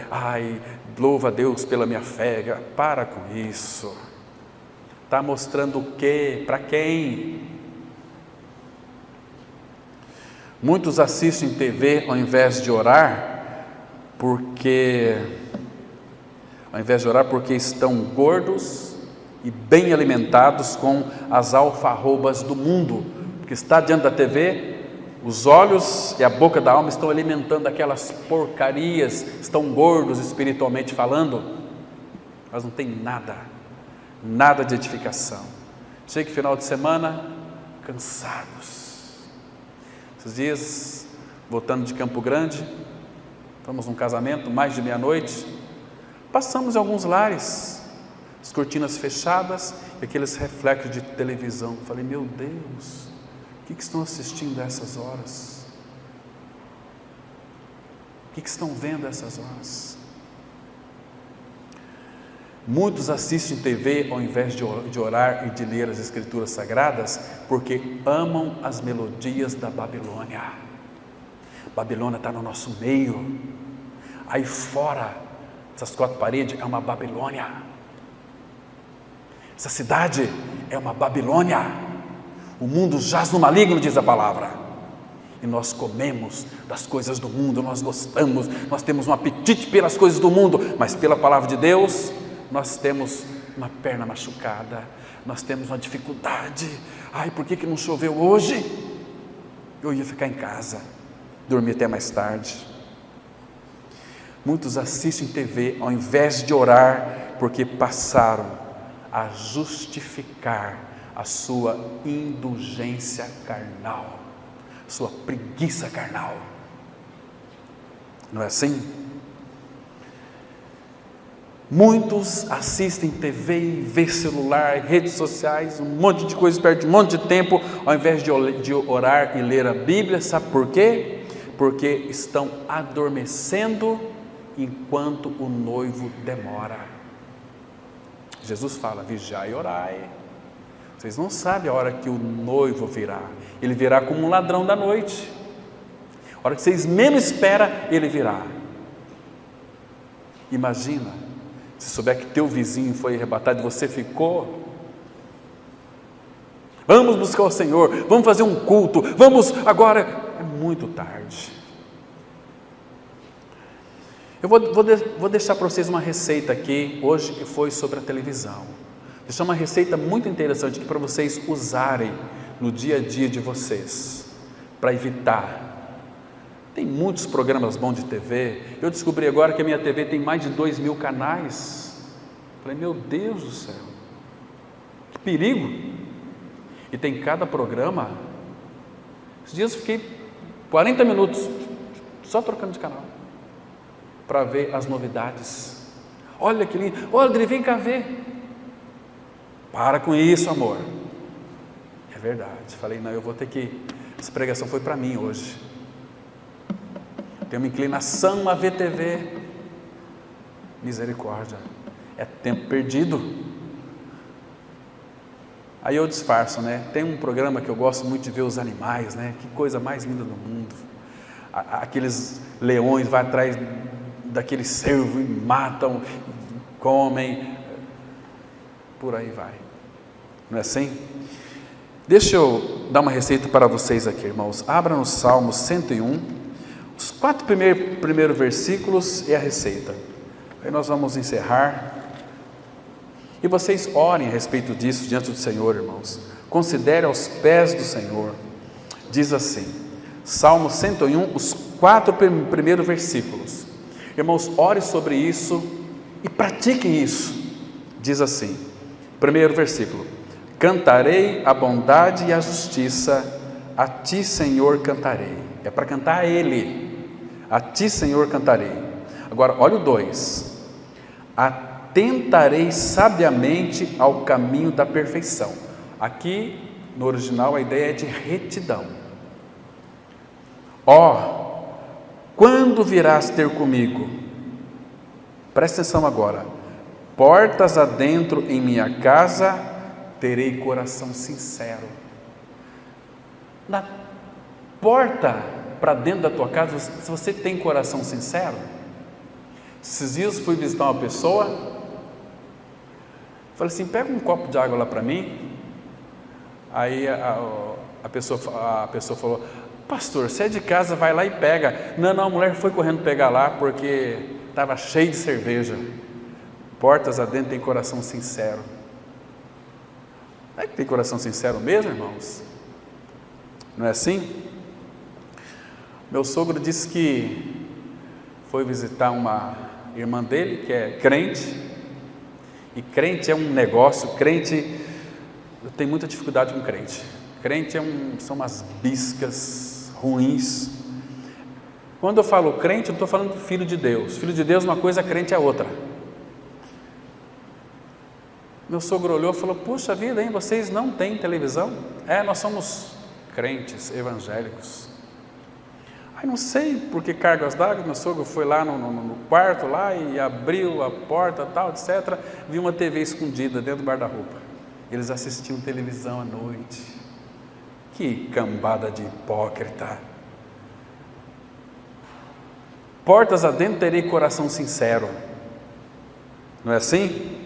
louva a Deus pela minha fé. Para com isso. Está mostrando o quê? Para quem? Muitos assistem TV ao invés de orar, porque estão gordos e bem alimentados com as alfarrobas do mundo, porque está diante da TV, os olhos e a boca da alma estão alimentando aquelas porcarias, estão gordos espiritualmente falando, mas não tem nada de edificação. Chega final de semana, cansados. Esses dias, voltando de Campo Grande, fomos num casamento, mais de meia-noite, passamos em alguns lares, as cortinas fechadas e aqueles reflexos de televisão. Falei, meu Deus, o que estão assistindo a essas horas? O que estão vendo a essas horas? Muitos assistem TV ao invés de orar e de ler as Escrituras Sagradas, porque amam as melodias da Babilônia. Babilônia está no nosso meio. Aí fora dessas quatro paredes é uma Babilônia. Essa cidade é uma Babilônia. O mundo jaz no maligno, diz a palavra. E nós comemos das coisas do mundo, nós gostamos, nós temos um apetite pelas coisas do mundo, mas pela palavra de Deus, nós temos uma perna machucada, nós temos uma dificuldade. Ai, por que não choveu hoje? Eu ia ficar em casa, dormir até mais tarde. Muitos assistem TV ao invés de orar, porque passaram a justificar a sua indulgência carnal, sua preguiça carnal. Não é assim? Muitos assistem TV, vê celular, redes sociais, um monte de coisas, perde um monte de tempo, ao invés de orar e ler a Bíblia. Sabe por quê? Porque estão adormecendo enquanto o noivo demora. Jesus fala: vigiai e orai. Vocês não sabem a hora que o noivo virá. Ele virá como um ladrão da noite. A hora que vocês menos esperam, ele virá. Imagina se souber que teu vizinho foi arrebatado e você ficou. Vamos buscar o Senhor, vamos fazer um culto, vamos agora. É muito tarde. Eu vou deixar para vocês uma receita aqui, hoje, que foi sobre a televisão. Deixar uma receita muito interessante aqui para vocês usarem no dia a dia de vocês, para evitar. Tem muitos programas bons de TV. Eu descobri agora que a minha TV tem mais de 2.000 canais. Falei, meu Deus do céu, que perigo! E tem cada programa. Esses dias eu fiquei 40 minutos só trocando de canal, para ver as novidades. Olha que lindo, olha, Adri, vem cá ver. Para com isso, amor. É verdade. Falei, não, eu vou ter que, essa pregação foi para mim hoje. Tenho uma inclinação a ver TV. Misericórdia, é tempo perdido. Aí eu disfarço, né? Tem um programa que eu gosto muito de ver os animais, né? Que coisa mais linda do mundo. Aqueles leões vão atrás daquele cervo e matam, comem, por aí vai. Não é assim? Deixa eu dar uma receita para vocês aqui, irmãos. Abra no Salmo 101. Os 4 primeiros versículos é a receita. Aí nós vamos encerrar. E vocês orem a respeito disso diante do Senhor, irmãos. Considere aos pés do Senhor. Diz assim, Salmo 101, os 4 primeiros versículos. Irmãos, ore sobre isso e pratiquem isso. Diz assim, primeiro versículo: cantarei a bondade e a justiça, a ti, Senhor, cantarei. É para cantar a Ele. A ti, Senhor, cantarei. Agora, olha o 2. Atentarei sabiamente ao caminho da perfeição. Aqui, no original, a ideia é de retidão. Ó, quando virás ter comigo? Presta atenção agora. Portas adentro em minha casa, terei coração sincero. Na porta para dentro da tua casa, se você tem coração sincero. Esses dias fui visitar uma pessoa, falei assim, pega um copo de água lá para mim. Aí a pessoa falou, pastor, você é de casa, vai lá e pega. Não, a mulher foi correndo pegar lá, porque estava cheio de cerveja. Portas adentro tem coração sincero. É que tem coração sincero mesmo, irmãos? Não é assim? Meu sogro disse que foi visitar uma irmã dele, que é crente, e crente é um negócio, crente, eu tenho muita dificuldade com crente. Crente são umas biscas ruins. Quando eu falo crente, eu não estou falando de filho de Deus. Filho de Deus é uma coisa, crente é outra. Meu sogro olhou e falou, puxa vida, hein, vocês não têm televisão? Nós somos crentes evangélicos. Aí não sei por que cargas d'água, meu sogro foi lá no quarto lá e abriu a porta, tal, etc. Viu uma TV escondida dentro do guarda-roupa. Eles assistiam televisão à noite. Que cambada de hipócrita. Portas adentro terei coração sincero. Não é assim?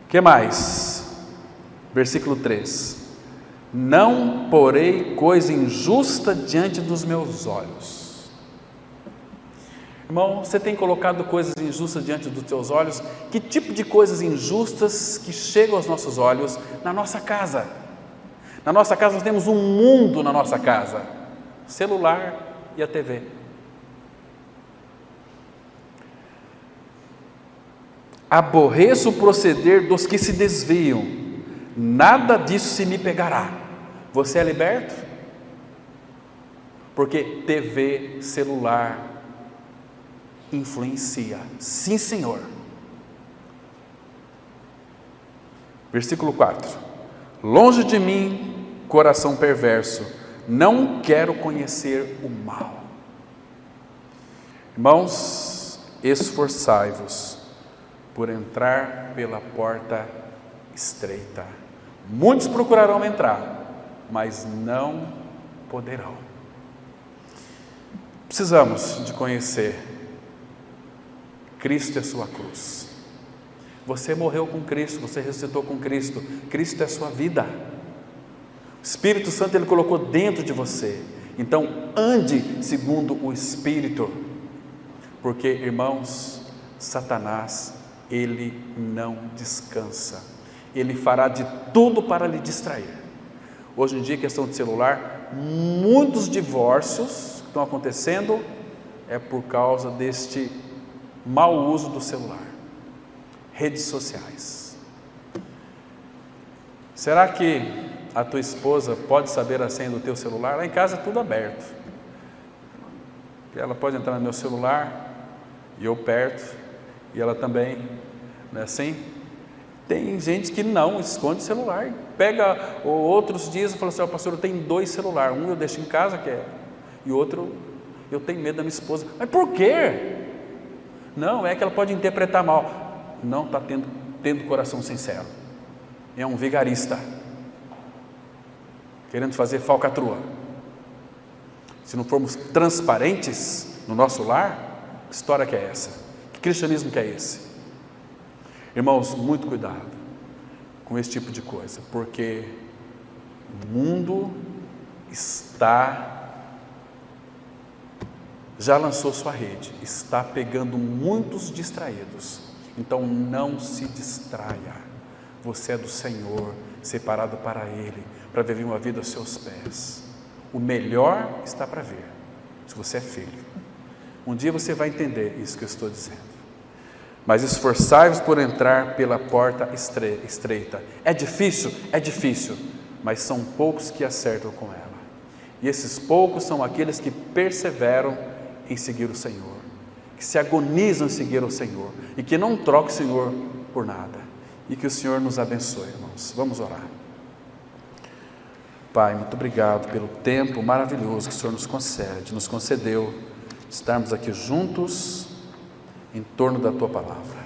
O que mais? Versículo 3. Não porei coisa injusta diante dos meus olhos. Irmão, você tem colocado coisas injustas diante dos teus olhos? Que tipo de coisas injustas que chegam aos nossos olhos na nossa casa? Na nossa casa nós temos um mundo na nossa casa, celular e a TV. Aborreço o proceder dos que se desviam, nada disso se me pegará. Você é liberto? Porque TV, celular, influencia. Sim, Senhor. Versículo 4. Longe de mim, coração perverso, não quero conhecer o mal. Irmãos, esforçai-vos por entrar pela porta estreita. Muitos procurarão entrar, mas não poderão. Precisamos de conhecer Cristo é sua cruz. Você morreu com Cristo, você ressuscitou com Cristo. Cristo é a sua vida. O Espírito Santo Ele colocou dentro de você. Então ande segundo o Espírito. Porque, irmãos, Satanás, ele não descansa. Ele fará de tudo para lhe distrair. Hoje em dia, questão de celular, muitos divórcios que estão acontecendo é por causa deste mau uso do celular, redes sociais. Será que a tua esposa pode saber a senha do teu celular? Lá em casa é tudo aberto. Ela pode entrar no meu celular e eu perto, e ela também, não é assim? Tem gente que não esconde o celular, pega outros dias e fala assim: pastor, eu tenho 2 celulares, um eu deixo em casa, e outro eu tenho medo da minha esposa. Mas por quê? Não, é que ela pode interpretar mal. Não está tendo coração sincero. É um vigarista, querendo fazer falcatrua. Se não formos transparentes no nosso lar, que história que é essa? Que cristianismo que é esse? Irmãos, muito cuidado com esse tipo de coisa, porque o mundo já lançou sua rede, está pegando muitos distraídos. Então não se distraia. Você é do Senhor, separado para Ele, para viver uma vida aos seus pés. O melhor está para vir, se você é filho. Um dia você vai entender isso que eu estou dizendo. Mas esforçai-vos por entrar pela porta estreita. É difícil? É difícil, mas são poucos que acertam com ela. E esses poucos são aqueles que perseveram em seguir o Senhor, que se agonizam em seguir o Senhor, e que não trocam o Senhor por nada. E que o Senhor nos abençoe, irmãos. Vamos orar. Pai, muito obrigado pelo tempo maravilhoso que o Senhor nos concedeu, estarmos aqui juntos em torno da Tua Palavra.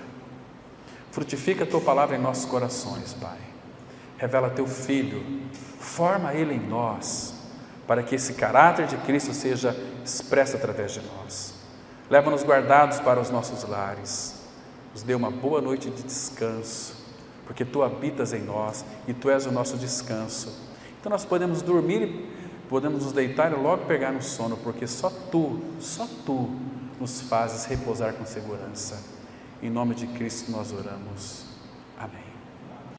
Frutifica a Tua Palavra em nossos corações, Pai. Revela Teu Filho, forma Ele em nós, para que esse caráter de Cristo seja expresso através de nós. Leva-nos guardados para os nossos lares, nos dê uma boa noite de descanso, porque Tu habitas em nós e Tu és o nosso descanso. Então nós podemos dormir, podemos nos deitar e logo pegar no sono, porque só Tu nos fazes repousar com segurança. Em nome de Cristo nós oramos.